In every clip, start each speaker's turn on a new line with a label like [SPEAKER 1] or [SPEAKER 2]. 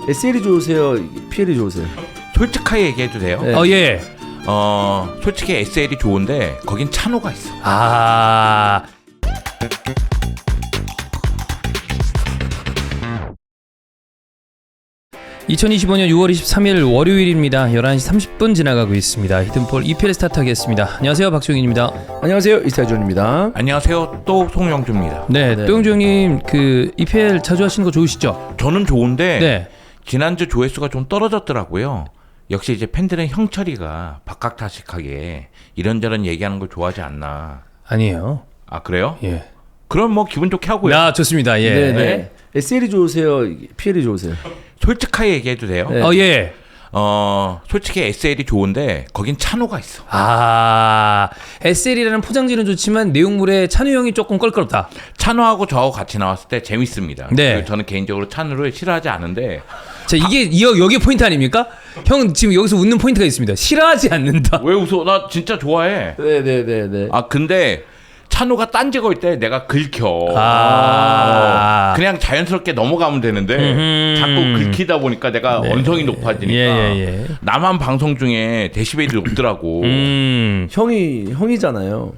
[SPEAKER 1] SL이 좋으세요? PL이 좋으세요?
[SPEAKER 2] 솔직하게 얘기해도 돼요?
[SPEAKER 1] 네.
[SPEAKER 3] 예.
[SPEAKER 2] 솔직히 SL이 좋은데 거긴 찬호가 있어.
[SPEAKER 3] 아. (2025년 6월 23일) 월요일입니다. 11시 30분 지나가고 있습니다. 히든폴 EPL 스타트하겠습니다. 안녕하세요, 박종인입니다.
[SPEAKER 1] 안녕하세요, 이스타존입니다.
[SPEAKER 2] 안녕하세요, 또 송영주입니다.
[SPEAKER 3] 네,
[SPEAKER 1] 네.
[SPEAKER 3] 또 형님 그 EPL 자주 하시는 거 좋으시죠?
[SPEAKER 2] 저는 좋은데
[SPEAKER 3] 네.
[SPEAKER 2] 지난주 조회수가 좀 떨어졌더라고요. 역시 이제 팬들은 형철이가 박학다식하게 이런저런 얘기하는 걸 좋아하지 않나.
[SPEAKER 3] 아니에요.
[SPEAKER 2] 아, 그래요?
[SPEAKER 3] 예.
[SPEAKER 2] 그럼 뭐 기분 좋게 하고요.
[SPEAKER 3] 야, 좋습니다. 예.
[SPEAKER 1] 네네. SL이 좋으세요? PL이 좋으세요?
[SPEAKER 2] 솔직하게 얘기해도 돼요?
[SPEAKER 1] 네.
[SPEAKER 3] 예.
[SPEAKER 2] 솔직히 SL이 좋은데 거긴 찬호가 있어.
[SPEAKER 3] 아, SL이라는 포장지는 좋지만 내용물에 찬우 형이 조금 껄끄럽다.
[SPEAKER 2] 찬호하고 저하고 같이 나왔을 때 재밌습니다.
[SPEAKER 3] 네.
[SPEAKER 2] 그리고 저는 개인적으로 찬호를 싫어하지 않은데.
[SPEAKER 3] 자, 이게 여기 포인트 아닙니까? 형 지금 여기서 웃는 포인트가 있습니다. 싫어하지 않는다.
[SPEAKER 2] 왜 웃어? 나 진짜 좋아해.
[SPEAKER 1] 네네네네.
[SPEAKER 2] 아, 근데 찬호가 딴지 걸 때 내가 긁혀. 그냥 자연스럽게 넘어가면 되는데 자꾸 긁히다 보니까 내가 언성이 높아지니까
[SPEAKER 3] 예.
[SPEAKER 2] 나만 방송 중에 데시벨이 높더라고.
[SPEAKER 1] 형이잖아요.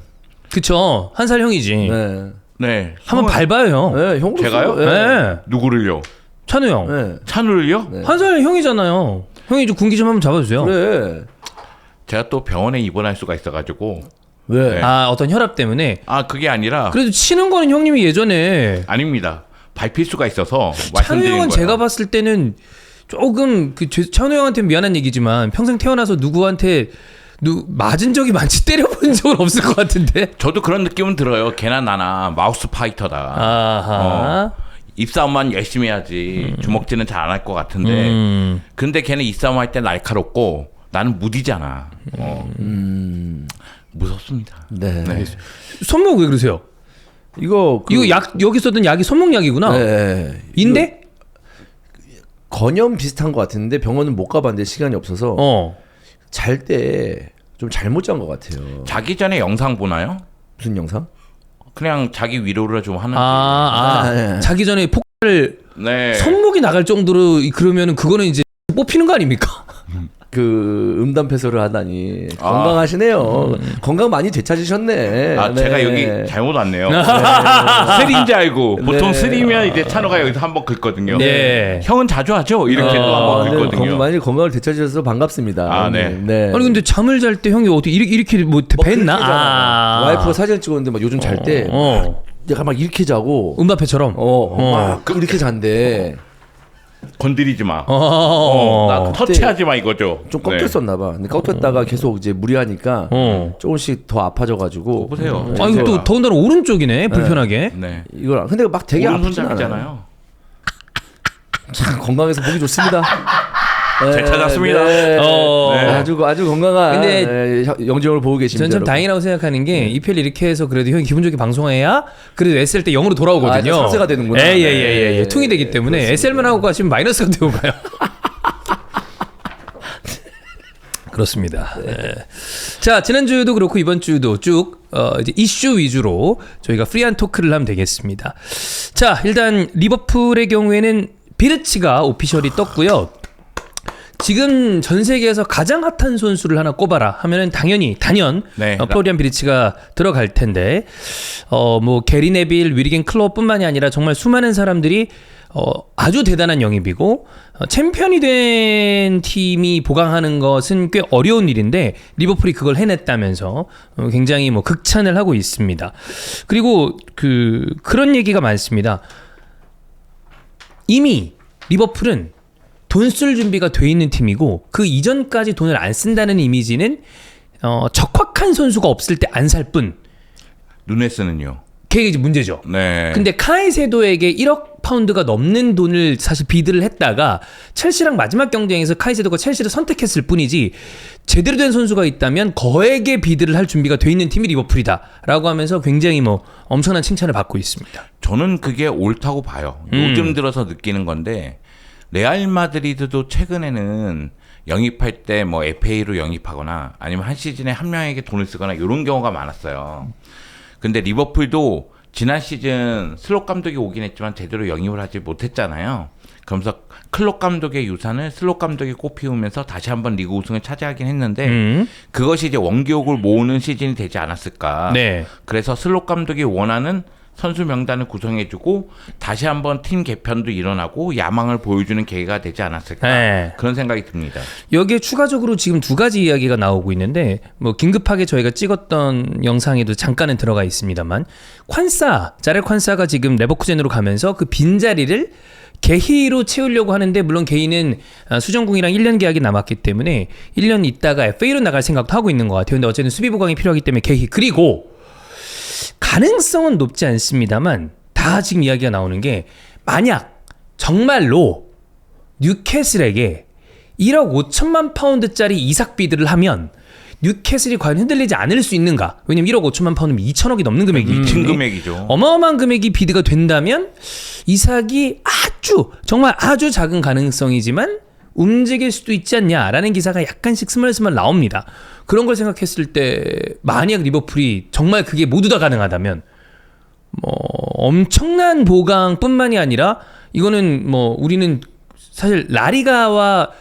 [SPEAKER 3] 그쵸. 한 살 형이지.
[SPEAKER 1] 네.
[SPEAKER 2] 네.
[SPEAKER 3] 한번 밟아요, 형.
[SPEAKER 1] 네, 형으로서.
[SPEAKER 2] 제가요?
[SPEAKER 3] 네.
[SPEAKER 2] 누구를요?
[SPEAKER 3] 찬우 형.
[SPEAKER 1] 네.
[SPEAKER 2] 찬우를요?
[SPEAKER 1] 네.
[SPEAKER 3] 한 살 형이잖아요. 형이 좀 군기 좀 한번 잡아주세요.
[SPEAKER 1] 그래.
[SPEAKER 2] 제가 또 병원에 입원할 수가 있어가지고.
[SPEAKER 1] 왜?
[SPEAKER 2] 네.
[SPEAKER 3] 아, 어떤 혈압 때문에.
[SPEAKER 2] 아, 그게 아니라.
[SPEAKER 3] 그래도 치는 거는 형님이 예전에.
[SPEAKER 2] 아닙니다. 밟힐 수가 있어서
[SPEAKER 3] 찬우
[SPEAKER 2] 말씀드리는
[SPEAKER 3] 형은
[SPEAKER 2] 거예요.
[SPEAKER 3] 제가 봤을 때는 조금 찬우 형한테 미안한 얘기지만 평생 태어나서 누구한테 맞은 적이 많지 때려본 적은 없을 것 같은데.
[SPEAKER 2] 저도 그런 느낌은 들어요. 걔나 나나 마우스 파이터다.
[SPEAKER 3] 아하.
[SPEAKER 2] 입싸움만 열심히 해야지 주먹질은 잘 안 할 것 같은데. 근데 걔는 입싸움 할 때 날카롭고 나는 무디잖아. 무섭습니다.
[SPEAKER 1] 네.
[SPEAKER 2] 네.
[SPEAKER 3] 손목 왜 그러세요?
[SPEAKER 1] 이거
[SPEAKER 3] 약 여기 썼던 약이 손목약이구나.
[SPEAKER 1] 네.
[SPEAKER 3] 인데?
[SPEAKER 1] 건염 비슷한 것 같은데 병원은 못 가봤는데 시간이 없어서 잘 때 좀 잘못 잔 것 같아요.
[SPEAKER 2] 자기 전에 영상 보나요?
[SPEAKER 1] 무슨 영상?
[SPEAKER 2] 그냥 자기 위로를 좀 하는.
[SPEAKER 1] 네.
[SPEAKER 3] 자기 전에 폭발을
[SPEAKER 2] 네.
[SPEAKER 3] 손목이 나갈 정도로 그러면은 그거는 이제 뽑히는 거 아닙니까?
[SPEAKER 1] 그 음담패소를 하다니 건강하시네요. 건강 많이 되찾으셨네.
[SPEAKER 2] 아,
[SPEAKER 1] 네.
[SPEAKER 2] 제가 여기 잘못 왔네요. 쓰리인지 알고 보통
[SPEAKER 1] 네.
[SPEAKER 2] 쓰리면 이제 찬호가 여기서 한번 긁거든요.
[SPEAKER 3] 네.
[SPEAKER 2] 형은 자주 하죠. 이렇게 또 한번
[SPEAKER 1] 네,
[SPEAKER 2] 긁거든요.
[SPEAKER 1] 많이 건강을 되찾으셔서 반갑습니다.
[SPEAKER 2] 아, 네.
[SPEAKER 3] 아니 근데 잠을 잘 때 형이 어떻게 이렇게 뭐 뱉나?
[SPEAKER 1] 와이프가 사진을 찍었는데 막 요즘 잘 때 내가 막 이렇게 자고
[SPEAKER 3] 음바페처럼.
[SPEAKER 1] 막 이렇게 잔대.
[SPEAKER 2] 건드리지 마. 나
[SPEAKER 1] 그때
[SPEAKER 2] 터치하지 마 이거죠.
[SPEAKER 1] 좀 꺾였었나 봐. 근데 꺾였다가 계속 이제 무리하니까 조금씩 더 아파져가지고.
[SPEAKER 2] 보세요.
[SPEAKER 3] 아니 또 더군다나 오른쪽이네 불편하게.
[SPEAKER 2] 네.
[SPEAKER 1] 이걸 근데 막 되게 아프진 않아요.
[SPEAKER 2] 오른손잡이잖아요.
[SPEAKER 1] 참 건강해서 보기 좋습니다.
[SPEAKER 2] 잘 찾았습니다.
[SPEAKER 1] 네.
[SPEAKER 2] 네.
[SPEAKER 1] 아주 건강한
[SPEAKER 3] 근데
[SPEAKER 1] 영정을 보고 계십니다.
[SPEAKER 3] 전 참
[SPEAKER 1] 여러분.
[SPEAKER 3] 다행이라고 생각하는 게 EPL 이렇게 해서 그래도 형이 기분 좋게 방송해야 그래도 SL 때 영으로 돌아오거든요.
[SPEAKER 1] 아, 삭제가 되는구나.
[SPEAKER 3] 예. 퉁이 되기 때문에
[SPEAKER 1] 그렇습니다.
[SPEAKER 3] SL만 하고 가시면 마이너스가 되고 가요. 그렇습니다. 네. 자, 지난주도 그렇고 이번 주도 쭉 이제 이슈 위주로 저희가 프리한 토크를 하면 되겠습니다. 자, 일단 리버풀의 경우에는 비르치가 오피셜이 떴고요. 지금 전 세계에서 가장 핫한 선수를 하나 꼽아라 하면은 단연
[SPEAKER 2] 네.
[SPEAKER 3] 플로리안 비르치가 들어갈 텐데 뭐 게리 네빌, 위리겐 클로뿐만이 아니라 정말 수많은 사람들이 아주 대단한 영입이고 챔피언이 된 팀이 보강하는 것은 꽤 어려운 일인데 리버풀이 그걸 해냈다면서 굉장히 뭐 극찬을 하고 있습니다. 그리고 그런 얘기가 많습니다. 이미 리버풀은 돈 쓸 준비가 돼 있는 팀이고 그 이전까지 돈을 안 쓴다는 이미지는 적확한 선수가 없을 때 안 살 뿐.
[SPEAKER 2] 누네스는요.
[SPEAKER 3] 그게 이제 문제죠.
[SPEAKER 2] 네.
[SPEAKER 3] 근데 카이세도에게 1억 파운드가 넘는 돈을 사실 비드를 했다가 첼시랑 마지막 경쟁에서 카이세도가 첼시를 선택했을 뿐이지 제대로 된 선수가 있다면 거액의 비드를 할 준비가 돼 있는 팀이 리버풀이다라고 하면서 굉장히 뭐 엄청난 칭찬을 받고 있습니다.
[SPEAKER 2] 저는 그게 옳다고 봐요. 요즘 들어서 느끼는 건데 레알 마드리드도 최근에는 영입할 때 뭐 FA로 영입하거나 아니면 한 시즌에 한 명에게 돈을 쓰거나 이런 경우가 많았어요. 근데 리버풀도 지난 시즌 슬롯 감독이 오긴 했지만 제대로 영입을 하지 못했잖아요. 그러면서 클롭 감독의 유산을 슬롯 감독이 꽃피우면서 다시 한번 리그 우승을 차지하긴 했는데 그것이 이제 원기옥을 모으는 시즌이 되지 않았을까.
[SPEAKER 3] 네.
[SPEAKER 2] 그래서 슬롯 감독이 원하는 선수 명단을 구성해주고 다시 한번 팀 개편도 일어나고 야망을 보여주는 계기가 되지 않았을까.
[SPEAKER 3] 네.
[SPEAKER 2] 그런 생각이 듭니다.
[SPEAKER 3] 여기에 추가적으로 지금 두 가지 이야기가 나오고 있는데 뭐 긴급하게 저희가 찍었던 영상에도 잠깐은 들어가 있습니다만 자렐 콴사가 지금 레버쿠젠으로 가면서 그 빈자리를 게히로 채우려고 하는데 물론 게히는 수정궁이랑 1년 계약이 남았기 때문에 1년 있다가 FA로 나갈 생각도 하고 있는 것 같아요. 근데 어쨌든 수비 보강이 필요하기 때문에 게히 그리고 가능성은 높지 않습니다만 다 지금 이야기가 나오는 게 만약 정말로 뉴캐슬에게 1억 5천만 파운드짜리 이삭 비드를 하면 뉴캐슬이 과연 흔들리지 않을 수 있는가? 왜냐면 1억 5천만 파운드면 2천억이 넘는 금액이기 때문에
[SPEAKER 2] 큰 금액이죠.
[SPEAKER 3] 어마어마한 금액이 비드가 된다면 이삭이 정말 아주 작은 가능성이지만 움직일 수도 있지 않냐라는 기사가 약간씩 스멀스멀 나옵니다. 그런 걸 생각했을 때 만약 리버풀이 정말 그게 모두 다 가능하다면 뭐 엄청난 보강뿐만이 아니라 이거는 뭐 우리는 사실 라리가와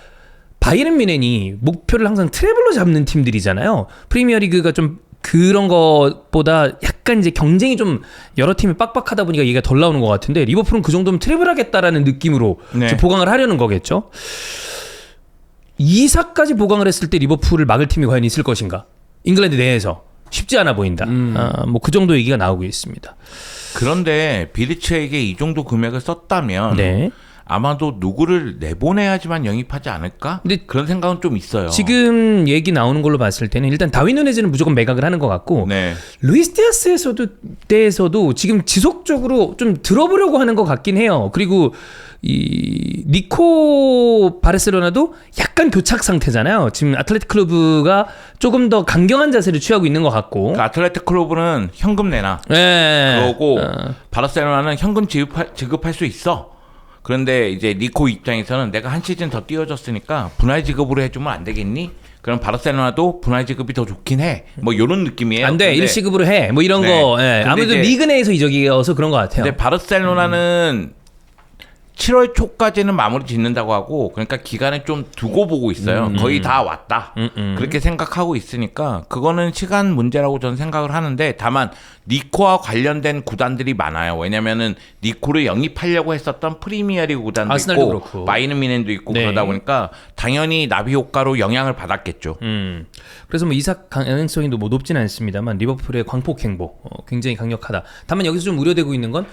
[SPEAKER 3] 바이에른 뮌헨이 목표를 항상 트래블로 잡는 팀들이잖아요. 프리미어리그가 좀 그런 것보다 약간 이제 경쟁이 좀 여러 팀이 빡빡하다 보니까 얘기가 덜 나오는 것 같은데 리버풀은 그 정도면 트래블 하겠다라는 느낌으로
[SPEAKER 2] 네.
[SPEAKER 3] 보강을 하려는 거겠죠. 이사까지 보강을 했을 때 리버풀을 막을 팀이 과연 있을 것인가? 잉글랜드 내에서 쉽지 않아 보인다. 뭐 그 정도 얘기가 나오고 있습니다.
[SPEAKER 2] 그런데 비리츠에게 이 정도 금액을 썼다면
[SPEAKER 3] 네.
[SPEAKER 2] 아마도 누구를 내보내야지만 영입하지 않을까?
[SPEAKER 3] 근데
[SPEAKER 2] 그런 생각은 좀 있어요.
[SPEAKER 3] 지금 얘기 나오는 걸로 봤을 때는 일단 다윈 누네즈는 무조건 매각을 하는 것 같고
[SPEAKER 2] 네.
[SPEAKER 3] 루이스 디아스에서도 지금 지속적으로 좀 들어보려고 하는 것 같긴 해요. 그리고 이 니코 바르셀로나도 약간 교착 상태잖아요. 지금 아틀레틱 클럽가 조금 더 강경한 자세를 취하고 있는 것 같고.
[SPEAKER 2] 그러니까 아틀레틱 클럽은 현금 내놔.
[SPEAKER 3] 네.
[SPEAKER 2] 그러고 바르셀로나는 현금 지급할 수 있어. 그런데 이제 니코 입장에서는 내가 한 시즌 더 뛰어줬으니까 분할 지급으로 해주면 안 되겠니? 그럼 바르셀로나도 분할 지급이 더 좋긴 해. 뭐 이런 느낌이에요.
[SPEAKER 3] 안 돼. 1시급으로 해. 뭐 이런
[SPEAKER 2] 네.
[SPEAKER 3] 거. 예. 아무래도 리그 내에서 이적이어서 그런 것 같아요.
[SPEAKER 2] 근데 바르셀로나는 7월 초까지는 마무리 짓는다고 하고 그러니까 기간을 좀 두고 보고 있어요. 거의 다 왔다. 그렇게 생각하고 있으니까 그거는 시간 문제라고 저는 생각을 하는데 다만 니코와 관련된 구단들이 많아요. 왜냐면은 니코를 영입하려고 했었던 프리미어리그 구단도
[SPEAKER 3] 아스날도
[SPEAKER 2] 있고
[SPEAKER 3] 그렇고.
[SPEAKER 2] 바이에른 뮌헨도 있고
[SPEAKER 3] 네.
[SPEAKER 2] 그러다 보니까 당연히 나비 효과로 영향을 받았겠죠.
[SPEAKER 3] 그래서 뭐 이삭 가능성이 뭐 높지는 않습니다만 리버풀의 광폭 행보 굉장히 강력하다. 다만 여기서 좀 우려되고 있는 건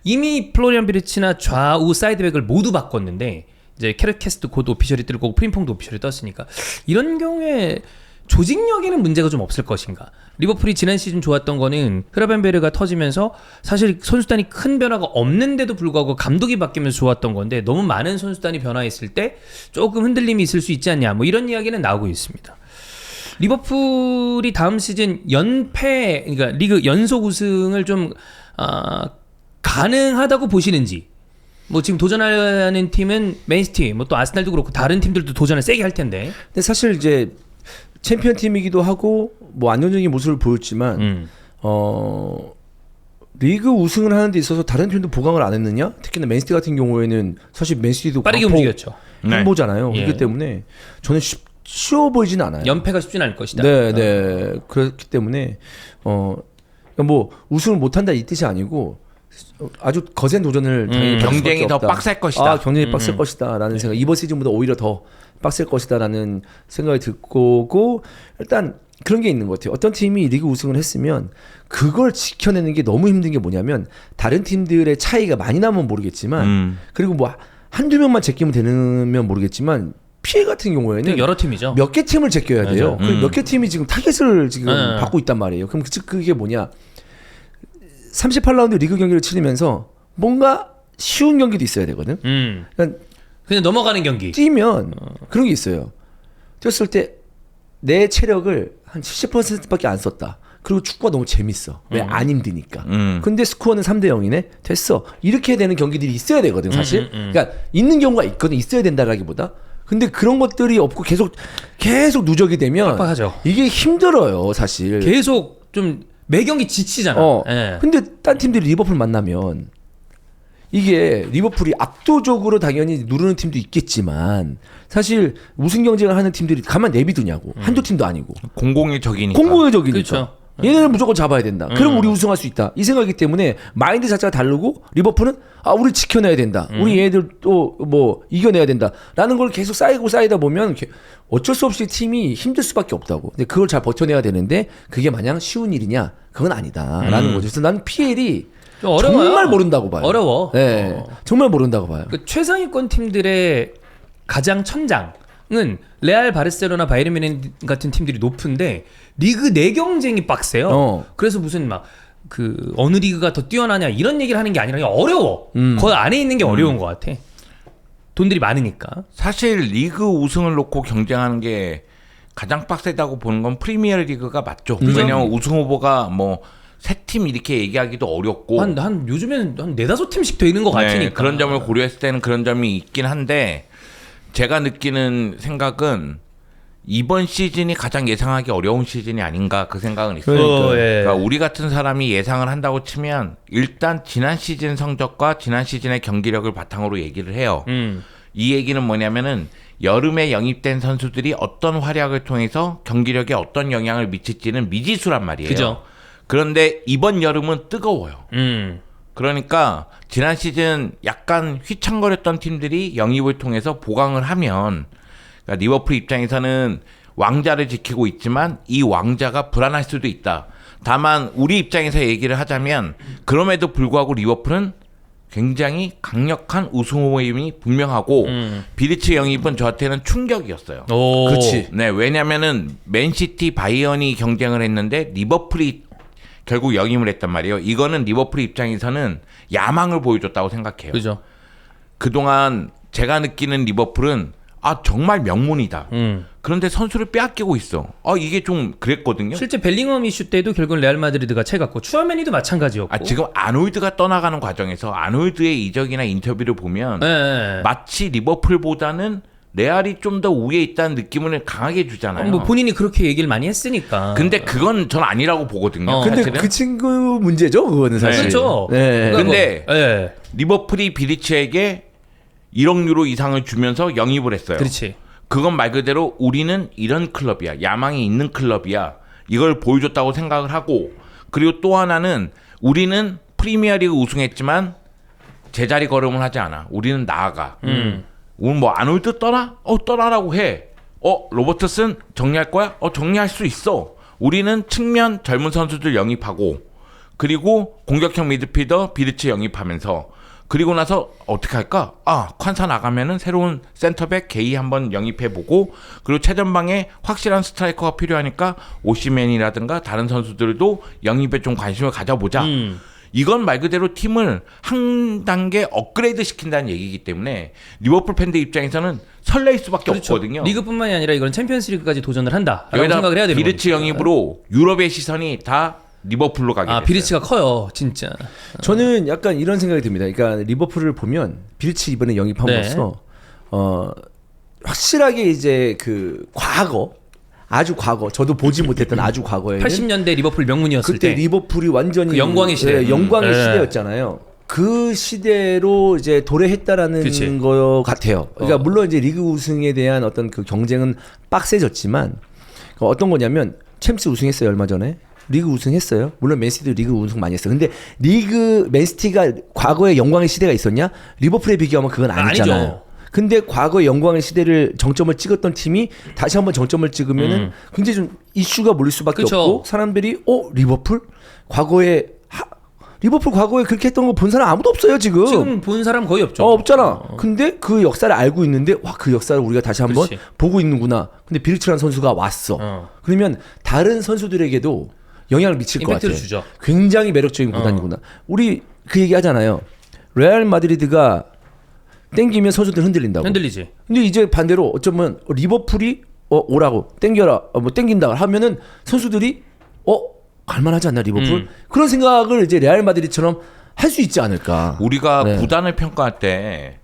[SPEAKER 3] 이미 플로리안 비르치나 좌우 사이드백을 모두 바꿨는데 이제 캐럿캐스트 곧 오피셜이 뜰 거고 프림퐁도 오피셜이 떴으니까 이런 경우에 조직력에는 문제가 좀 없을 것인가. 리버풀이 지난 시즌 좋았던 거는 흐라벤베르가 터지면서 사실 선수단이 큰 변화가 없는데도 불구하고 감독이 바뀌면서 좋았던 건데 너무 많은 선수단이 변화했을 때 조금 흔들림이 있을 수 있지 않냐 뭐 이런 이야기는 나오고 있습니다. 리버풀이 다음 시즌 그러니까 리그 연속 우승을 좀 가능하다고 보시는지. 뭐 지금 도전하는 팀은 맨시티, 뭐 또 아스날도 그렇고 다른 팀들도 도전을 세게 할 텐데.
[SPEAKER 1] 근데 사실 이제 챔피언 팀이기도 하고 뭐 안정적인 모습을 보였지만 리그 우승을 하는 데 있어서 다른 팀도 보강을 안 했느냐? 특히나 맨시티 같은 경우에는 사실 맨시티도
[SPEAKER 3] 빠르게 움직였죠.
[SPEAKER 1] 행보잖아요.
[SPEAKER 3] 예.
[SPEAKER 1] 그렇기 때문에 저는 쉬워 보이지는 않아요.
[SPEAKER 3] 연패가 쉽지는 않을 것이다.
[SPEAKER 1] 네. 그렇기 때문에 그러니까 뭐 우승을 못 한다 이 뜻이 아니고 아주 거센 도전을 당연히 받을
[SPEAKER 2] 경쟁이
[SPEAKER 1] 수밖에
[SPEAKER 2] 더
[SPEAKER 1] 없다.
[SPEAKER 2] 빡셀 것이다.
[SPEAKER 1] 경쟁이 빡셀 것이다라는 생각. 이번 시즌보다 오히려 더 빡셀 것이다라는 생각이 듣고 일단 그런 게 있는 것 같아요. 어떤 팀이 리그 우승을 했으면 그걸 지켜내는 게 너무 힘든 게 뭐냐면 다른 팀들의 차이가 많이 나면 모르겠지만 그리고 뭐 한두 명만 제끼면 되면 모르겠지만 피해 같은 경우에는
[SPEAKER 3] 여러 팀이죠.
[SPEAKER 1] 몇 개 팀을 제껴야 돼요.
[SPEAKER 3] 맞아요.
[SPEAKER 1] 몇 개 팀이 지금 타겟을 지금 받고 있단 말이에요. 그럼 그게 뭐냐? 38라운드 리그 경기를 치르면서 뭔가 쉬운 경기도 있어야 되거든. 그러니까
[SPEAKER 3] 그냥 넘어가는 경기.
[SPEAKER 1] 뛰면 그런 게 있어요. 뛰었을 때 내 체력을 한 70%밖에 안 썼다. 그리고 축구가 너무 재밌어. 왜 안 힘드니까. 근데 스코어는 3대 0이네. 됐어. 이렇게 되는 경기들이 있어야 되거든, 사실. 그러니까 있는 경우가 있거든. 있어야 된다라기보다. 근데 그런 것들이 없고 계속 누적이 되면
[SPEAKER 3] 빡빡하죠.
[SPEAKER 1] 이게 힘들어요, 사실.
[SPEAKER 3] 계속 좀 매 경기 지치잖아. 예.
[SPEAKER 1] 근데 딴 팀들이 리버풀 만나면 이게 리버풀이 압도적으로 당연히 누르는 팀도 있겠지만 사실 우승 경쟁을 하는 팀들이 가만 내비두냐고. 한두 팀도 아니고.
[SPEAKER 2] 공공의 적이니까.
[SPEAKER 1] 공공의 적이니까.
[SPEAKER 3] 그렇죠.
[SPEAKER 1] 얘네는 무조건 잡아야 된다. 그럼 우리 우승할 수 있다. 이 생각이기 때문에 마인드 자체가 다르고 리버풀은 우리 지켜내야 된다. 우리 얘들 또 뭐 이겨내야 된다라는 걸 계속 쌓이다 보면 어쩔 수 없이 팀이 힘들 수밖에 없다고. 근데 그걸 잘 버텨내야 되는데 그게 마냥 쉬운 일이냐? 그건 아니다라는 거죠. 그래서 난 PL이
[SPEAKER 3] 좀 어려워요.
[SPEAKER 1] 정말 모른다고 봐요.
[SPEAKER 3] 어려워.
[SPEAKER 1] 네, 정말 모른다고 봐요.
[SPEAKER 3] 그 최상위권 팀들의 가장 천장은 레알, 바르셀로나, 바이에른 뮌헨 같은 팀들이 높은데 리그 내 경쟁이 빡세요. 그래서 무슨 막 그 어느 리그가 더 뛰어나냐 이런 얘기를 하는 게 아니라 그냥 어려워. 그 안에 있는 게 어려운 것 같아. 돈들이 많으니까.
[SPEAKER 2] 사실 리그 우승을 놓고 경쟁하는 게 가장 빡세다고 보는 건 프리미어 리그가 맞죠. 왜냐면 우승 후보가 뭐 세 팀 이렇게 얘기하기도 어렵고
[SPEAKER 3] 한 요즘에는 한 4-5팀씩 되는 것 같으니까.
[SPEAKER 2] 그런 점을 고려했을 때는 그런 점이 있긴 한데 제가 느끼는 생각은 이번 시즌이 가장 예상하기 어려운 시즌이 아닌가 그 생각은 있어요.
[SPEAKER 3] 예.
[SPEAKER 2] 그러니까 우리 같은 사람이 예상을 한다고 치면 일단 지난 시즌 성적과 지난 시즌의 경기력을 바탕으로 얘기를 해요. 이 얘기는 뭐냐면은 여름에 영입된 선수들이 어떤 활약을 통해서 경기력에 어떤 영향을 미칠지는 미지수란 말이에요.
[SPEAKER 3] 그죠.
[SPEAKER 2] 그런데 이번 여름은 뜨거워요. 그러니까 지난 시즌 약간 휘청거렸던 팀들이 영입을 통해서 보강을 하면 그러니까 리버풀 입장에서는 왕자를 지키고 있지만 이 왕자가 불안할 수도 있다. 다만 우리 입장에서 얘기를 하자면 그럼에도 불구하고 리버풀은 굉장히 강력한 우승 후보임이 분명하고 비리치 영입은 저한테는 충격이었어요.
[SPEAKER 1] 그렇지.
[SPEAKER 2] 네, 왜냐면은 맨시티, 바이언이 경쟁을 했는데 리버풀이 결국 영입을 했단 말이에요. 이거는 리버풀 입장에서는 야망을 보여줬다고 생각해요.
[SPEAKER 3] 그죠.
[SPEAKER 2] 그동안 제가 느끼는 리버풀은 정말 명문이다. 그런데 선수를 빼앗기고 있어. 이게 좀 그랬거든요.
[SPEAKER 3] 실제 벨링엄 이슈 때도 결국은 레알 마드리드가 채갔고 추아메니도 마찬가지였고.
[SPEAKER 2] 지금 아놀드가 떠나가는 과정에서 아놀드의 이적이나 인터뷰를 보면
[SPEAKER 3] 네.
[SPEAKER 2] 마치 리버풀보다는 레알이 좀 더 우위에 있다는 느낌을 강하게 주잖아요.
[SPEAKER 3] 뭐 본인이 그렇게 얘기를 많이 했으니까.
[SPEAKER 2] 근데 그건 전 아니라고 보거든요.
[SPEAKER 1] 근데
[SPEAKER 2] 사실은.
[SPEAKER 1] 그 친구 문제죠, 그거는 사실.
[SPEAKER 3] 그렇죠.
[SPEAKER 1] 네.
[SPEAKER 3] 그러니까
[SPEAKER 2] 근데
[SPEAKER 3] 네.
[SPEAKER 2] 리버풀이 비리치에게 1억 유로 이상을 주면서 영입을 했어요.
[SPEAKER 3] 그렇지.
[SPEAKER 2] 그건 말 그대로 우리는 이런 클럽이야. 야망이 있는 클럽이야. 이걸 보여줬다고 생각을 하고 그리고 또 하나는 우리는 프리미어리그 우승했지만 제자리 걸음을 하지 않아. 우리는 나아가. 오늘 뭐 아놀드 떠나? 떠나라고 해. 로버트슨 정리할 거야? 정리할 수 있어. 우리는 측면 젊은 선수들 영입하고 그리고 공격형 미드필더 비르츠 영입하면서 그리고 나서 어떻게 할까? 콴사 나가면은 새로운 센터백 게이 한번 영입해보고 그리고 최전방에 확실한 스트라이커가 필요하니까 오시맨이라든가 다른 선수들도 영입에 좀 관심을 가져보자. 이건 말 그대로 팀을 한 단계 업그레이드 시킨다는 얘기이기 때문에 리버풀 팬들 입장에서는 설레일 수밖에
[SPEAKER 3] 그렇죠.
[SPEAKER 2] 없거든요.
[SPEAKER 3] 리그뿐만이 아니라 이건 챔피언스리그까지 도전을 한다라고
[SPEAKER 2] 여기다
[SPEAKER 3] 생각을 해야 되는
[SPEAKER 2] 비르츠
[SPEAKER 3] 거니까.
[SPEAKER 2] 영입으로 유럽의 시선이 다 리버풀로 가게 됐어요.
[SPEAKER 3] 비리치가 커요, 진짜.
[SPEAKER 1] 저는 약간 이런 생각이 듭니다. 그러니까 리버풀을 보면 빌치 이번에 영입함으로써 확실하게 이제 그 아주 과거 저도 보지 못했던 아주 과거에는
[SPEAKER 3] 80년대 리버풀 명문이었을
[SPEAKER 1] 그때
[SPEAKER 3] 때.
[SPEAKER 1] 리버풀이 완전히
[SPEAKER 3] 그 영광의 시대.
[SPEAKER 1] 영광의
[SPEAKER 3] 네.
[SPEAKER 1] 시대였잖아요. 그 시대로 이제 도래했다라는
[SPEAKER 3] 그치.
[SPEAKER 1] 거 같아요. 그러니까 물론 이제 리그 우승에 대한 어떤 그 경쟁은 빡세졌지만 어떤 거냐면 챔스 우승했어요 얼마 전에. 리그 우승했어요. 물론 맨시티도 리그 우승 많이 했어요. 근데 맨시티가 과거에 영광의 시대가 있었냐? 리버풀에 비교하면 그건 아니잖아요.
[SPEAKER 3] 아니죠.
[SPEAKER 1] 근데 과거의 영광의 시대를 정점을 찍었던 팀이 다시 한번 정점을 찍으면은 굉장히 좀 이슈가 몰릴 수밖에
[SPEAKER 3] 그쵸.
[SPEAKER 1] 없고 사람들이 리버풀 과거에 그렇게 했던 거 본 사람 아무도 없어요 지금.
[SPEAKER 3] 지금 본 사람 거의 없죠.
[SPEAKER 1] 없잖아. 근데 그 역사를 알고 있는데 그 역사를 우리가 다시 한번
[SPEAKER 3] 그렇지.
[SPEAKER 1] 보고 있는구나. 근데 비르츠라는 선수가 왔어. 그러면 다른 선수들에게도 영향을 미칠 것
[SPEAKER 3] 임팩트를
[SPEAKER 1] 같아요.
[SPEAKER 3] 주죠.
[SPEAKER 1] 굉장히 매력적인 구단이구나. 우리 그 얘기 하잖아요. 레알 마드리드가 땡기면 선수들 흔들린다고.
[SPEAKER 3] 흔들리지.
[SPEAKER 1] 근데 이제 반대로 어쩌면 리버풀이 오라고 땡겨라 뭐 땡긴다 하면은 선수들이 갈만하지 않나 리버풀 그런 생각을 이제 레알 마드리드처럼 할 수 있지 않을까.
[SPEAKER 2] 우리가
[SPEAKER 1] 네.
[SPEAKER 2] 구단을 평가할 때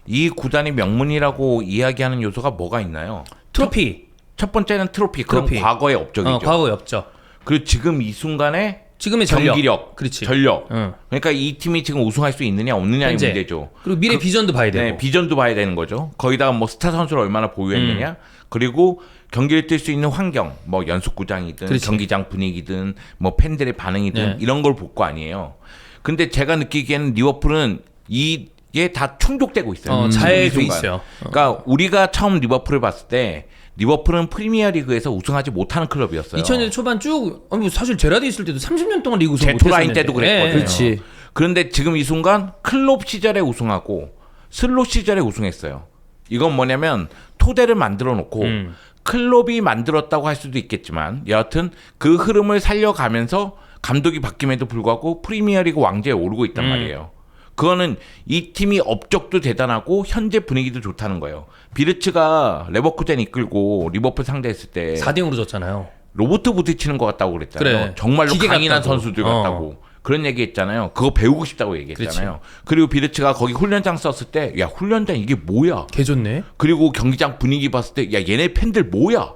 [SPEAKER 2] 이 구단이 명문이라고 이야기하는 요소가 뭐가 있나요?
[SPEAKER 3] 트로피.
[SPEAKER 2] 첫 번째는 트로피. 그건
[SPEAKER 3] 트로피.
[SPEAKER 2] 과거의 업적이죠.
[SPEAKER 3] 과거의 없죠.
[SPEAKER 2] 그리고 지금 이 순간에
[SPEAKER 3] 지금의 전력.
[SPEAKER 2] 경기력,
[SPEAKER 3] 그렇지.
[SPEAKER 2] 전력.
[SPEAKER 3] 응.
[SPEAKER 2] 그러니까 이 팀이 지금 우승할 수 있느냐 없느냐의
[SPEAKER 3] 현재.
[SPEAKER 2] 문제죠.
[SPEAKER 3] 그리고 미래 비전도 봐야 되고.
[SPEAKER 2] 네, 비전도 봐야 되는 거죠. 거기다가 뭐 스타 선수를 얼마나 보유했느냐. 그리고 경기를 뛸 수 있는 환경, 뭐 연습구장이든
[SPEAKER 3] 그렇지.
[SPEAKER 2] 경기장 분위기든 뭐 팬들의 반응이든
[SPEAKER 3] 네.
[SPEAKER 2] 이런 걸 볼 거 아니에요. 근데 제가 느끼기에는 리버풀은 이게 다 충족되고 있어요.
[SPEAKER 3] 잘
[SPEAKER 2] 이
[SPEAKER 3] 돼
[SPEAKER 2] 순간.
[SPEAKER 3] 있어요.
[SPEAKER 2] 그러니까 우리가 처음 리버풀을 봤을 때 리버풀은 프리미어리그에서 우승하지 못하는 클럽이었어요.
[SPEAKER 3] 2000년대 초반 쭉 아니, 뭐 사실 제라드 있을 때도 30년 동안 리그 우승
[SPEAKER 2] 제투라인
[SPEAKER 3] 못했었는데.
[SPEAKER 2] 때도 그랬거든요.
[SPEAKER 1] 그렇지.
[SPEAKER 2] 그런데 지금 이 순간 클롭 시절에 우승하고 슬롯 시절에 우승했어요. 이건 뭐냐면 토대를 만들어 놓고 클롭이 만들었다고 할 수도 있겠지만 여하튼 그 흐름을 살려가면서 감독이 바뀜에도 불구하고 프리미어리그 왕좌에 오르고 있단 말이에요. 그거는 이 팀이 업적도 대단하고 현재 분위기도 좋다는 거예요. 비르츠가 레버쿠젠 이끌고 리버풀 상대했을 때
[SPEAKER 3] 4대0으로 졌잖아요.
[SPEAKER 2] 로버트 부딪히는 것 같다고 그랬잖아요.
[SPEAKER 3] 그래.
[SPEAKER 2] 정말로
[SPEAKER 3] 기계
[SPEAKER 2] 강인한
[SPEAKER 3] 같다고.
[SPEAKER 2] 선수들 같다고. 그런 얘기 했잖아요. 그거 배우고 싶다고 얘기했잖아요. 그리고 비르츠가 거기 훈련장 썼을 때 야 훈련장 이게 뭐야.
[SPEAKER 3] 개 좋네.
[SPEAKER 2] 그리고 경기장 분위기 봤을 때 야 얘네 팬들 뭐야.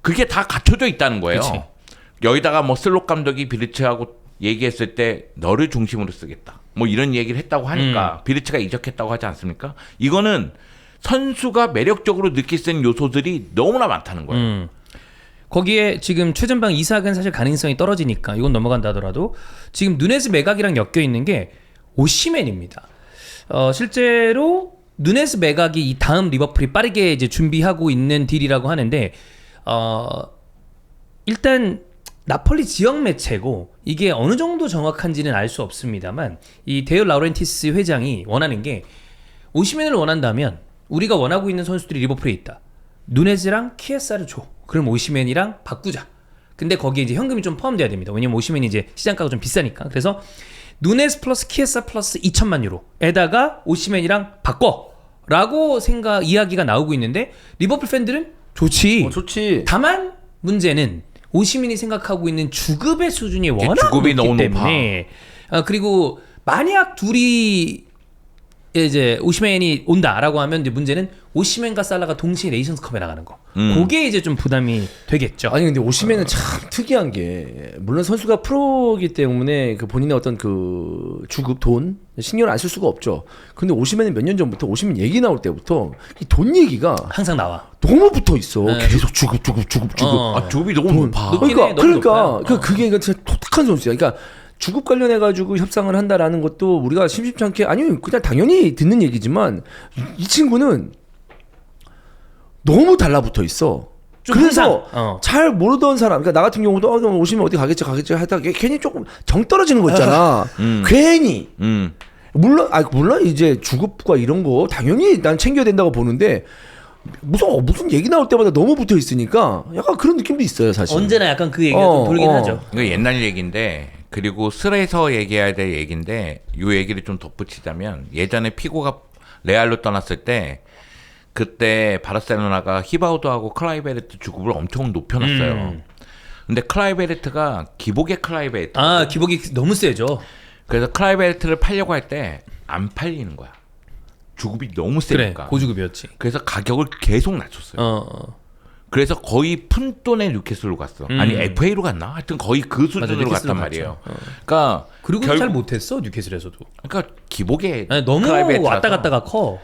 [SPEAKER 2] 그게 다 갖춰져 있다는 거예요.
[SPEAKER 3] 그치.
[SPEAKER 2] 여기다가 뭐 슬롯 감독이 비르츠하고 얘기했을 때 너를 중심으로 쓰겠다. 뭐 이런 얘기를 했다고 하니까 비르츠가 이적했다고 하지 않습니까? 이거는 선수가 매력적으로 느낄 수 있는 요소들이 너무나 많다는 거예요.
[SPEAKER 3] 거기에 지금 최전방 이삭은 사실 가능성이 떨어지니까 이건 넘어간다 하더라도 지금 누네스 매각이랑 엮여 있는 게 오시맨입니다. 실제로 누네스 매각이 이 다음 리버풀이 빠르게 이제 준비하고 있는 딜이라고 하는데 일단 나폴리 지역 매체고 이게 어느 정도 정확한지는 알 수 없습니다만 이 데오 라우렌티스 회장이 원하는 게 오시맨을 원한다면 우리가 원하고 있는 선수들이 리버풀에 있다. 누네즈랑 키에사를 줘. 그럼 오시맨이랑 바꾸자. 근데 거기에 이제 현금이 좀 포함돼야 됩니다. 왜냐면 오시맨이 이제 시장가가 좀 비싸니까. 그래서 누네즈 플러스 키에사 플러스 2천만 유로에다가 오시맨이랑 바꿔. 라고 이야기가 나오고 있는데 리버풀 팬들은 좋지.
[SPEAKER 1] 좋지.
[SPEAKER 3] 다만 문제는 오시민이 생각하고 있는 주급의 수준이 워낙
[SPEAKER 2] 주급이
[SPEAKER 3] 높기
[SPEAKER 2] 너무
[SPEAKER 3] 때문에 그리고 만약 둘이 이제 오시맨이 온다라고 하면 이제 문제는 오시맨과 살라가 동시에 네이션스컵에 나가는 거. 그게 이제 좀 부담이 되겠죠.
[SPEAKER 1] 아니 근데 오시맨은 참 특이한 게 물론 선수가 프로이기 때문에 그 본인의 어떤 그 주급 돈 신경을 안 쓸 수가 없죠. 근데 오시맨은 몇 년 전부터 오시맨 얘기 나올 때부터 이 돈 얘기가
[SPEAKER 3] 항상 나와.
[SPEAKER 1] 너무 붙어 있어.
[SPEAKER 3] 네.
[SPEAKER 1] 계속 주급.
[SPEAKER 2] 아 주급이 너무 높아.
[SPEAKER 3] 높긴 해, 너무 높아요.
[SPEAKER 1] 그게 진짜 독특한 선수야. 그러니까 주급 관련해 가지고 협상을 한다라는 것도 우리가 심심치 않게 아니 그냥 당연히 듣는 얘기지만 이 친구는 너무 달라붙어 있어.
[SPEAKER 3] 좀
[SPEAKER 1] 그래서
[SPEAKER 3] 항상,
[SPEAKER 1] 잘 모르던 사람, 그러니까 나 같은 경우도 오시면 어디 가겠지 하다가 괜히 조금 정 떨어지는 거 있잖아. 괜히. 물론 이제 주급과 이런 거 당연히 난 챙겨야 된다고 보는데 무슨 얘기 나올 때마다 너무 붙어 있으니까 약간 그런 느낌도 있어요, 사실.
[SPEAKER 3] 언제나 약간 그 얘기가 좀 돌긴 하죠.
[SPEAKER 2] 이거 옛날 얘기인데 그리고 슬에서 얘기해야 될 얘기인데 이 얘기를 좀 덧붙이자면 예전에 피고가 레알로 떠났을 때 그때 바르셀로나가 히바우드하고 클라이베르트 주급을 엄청 높여놨어요. 근데 클라이베르트가 기복의 클라이베르트.
[SPEAKER 3] 기복이 너무 세죠.
[SPEAKER 2] 그래서 클라이베르트를 팔려고 할 때 안 팔리는 거야. 주급이 너무
[SPEAKER 3] 그래,
[SPEAKER 2] 세니까.
[SPEAKER 3] 고주급이었지.
[SPEAKER 2] 그래서 가격을 계속 낮췄어요. 그래서 거의 푼돈에 뉴캐슬로 갔어. 아니 FA로 갔나? 하여튼 거의 그 수준으로
[SPEAKER 3] 뉴캐슬로
[SPEAKER 2] 갔단
[SPEAKER 3] 갔죠.
[SPEAKER 2] 말이에요. 그러니까
[SPEAKER 3] 그리고 잘 못했어 뉴캐슬에서도.
[SPEAKER 2] 그러니까 기복에
[SPEAKER 3] 너무
[SPEAKER 2] 클라이베르트라서.
[SPEAKER 3] 왔다 갔다가 커.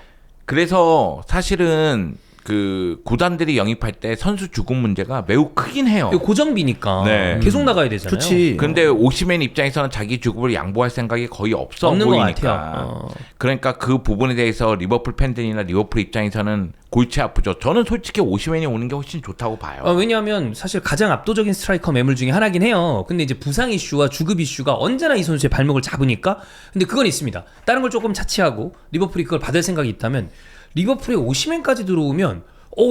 [SPEAKER 2] 그래서 사실은 그 구단들이 영입할 때 선수 주급 문제가 매우 크긴 해요.
[SPEAKER 3] 고정비니까
[SPEAKER 2] 네.
[SPEAKER 3] 계속 나가야 되잖아요.
[SPEAKER 1] 그렇지.
[SPEAKER 2] 근데 오시맨 입장에서는 자기 주급을 양보할 생각이 거의 없어
[SPEAKER 3] 없는 것
[SPEAKER 2] 보이니까.
[SPEAKER 3] 같아요.
[SPEAKER 2] 그러니까 그 부분에 대해서 리버풀 팬들이나 리버풀 입장에서는 골치 아프죠. 저는 솔직히 오시맨이 오는 게 훨씬 좋다고 봐요.
[SPEAKER 3] 왜냐하면 사실 가장 압도적인 스트라이커 매물 중에 하나긴 해요. 근데 이제 부상 이슈와 주급 이슈가 언제나 이 선수의 발목을 잡으니까. 근데 그건 있습니다. 다른 걸 조금 차치하고 리버풀이 그걸 받을 생각이 있다면 리버풀에 오시맨까지 들어오면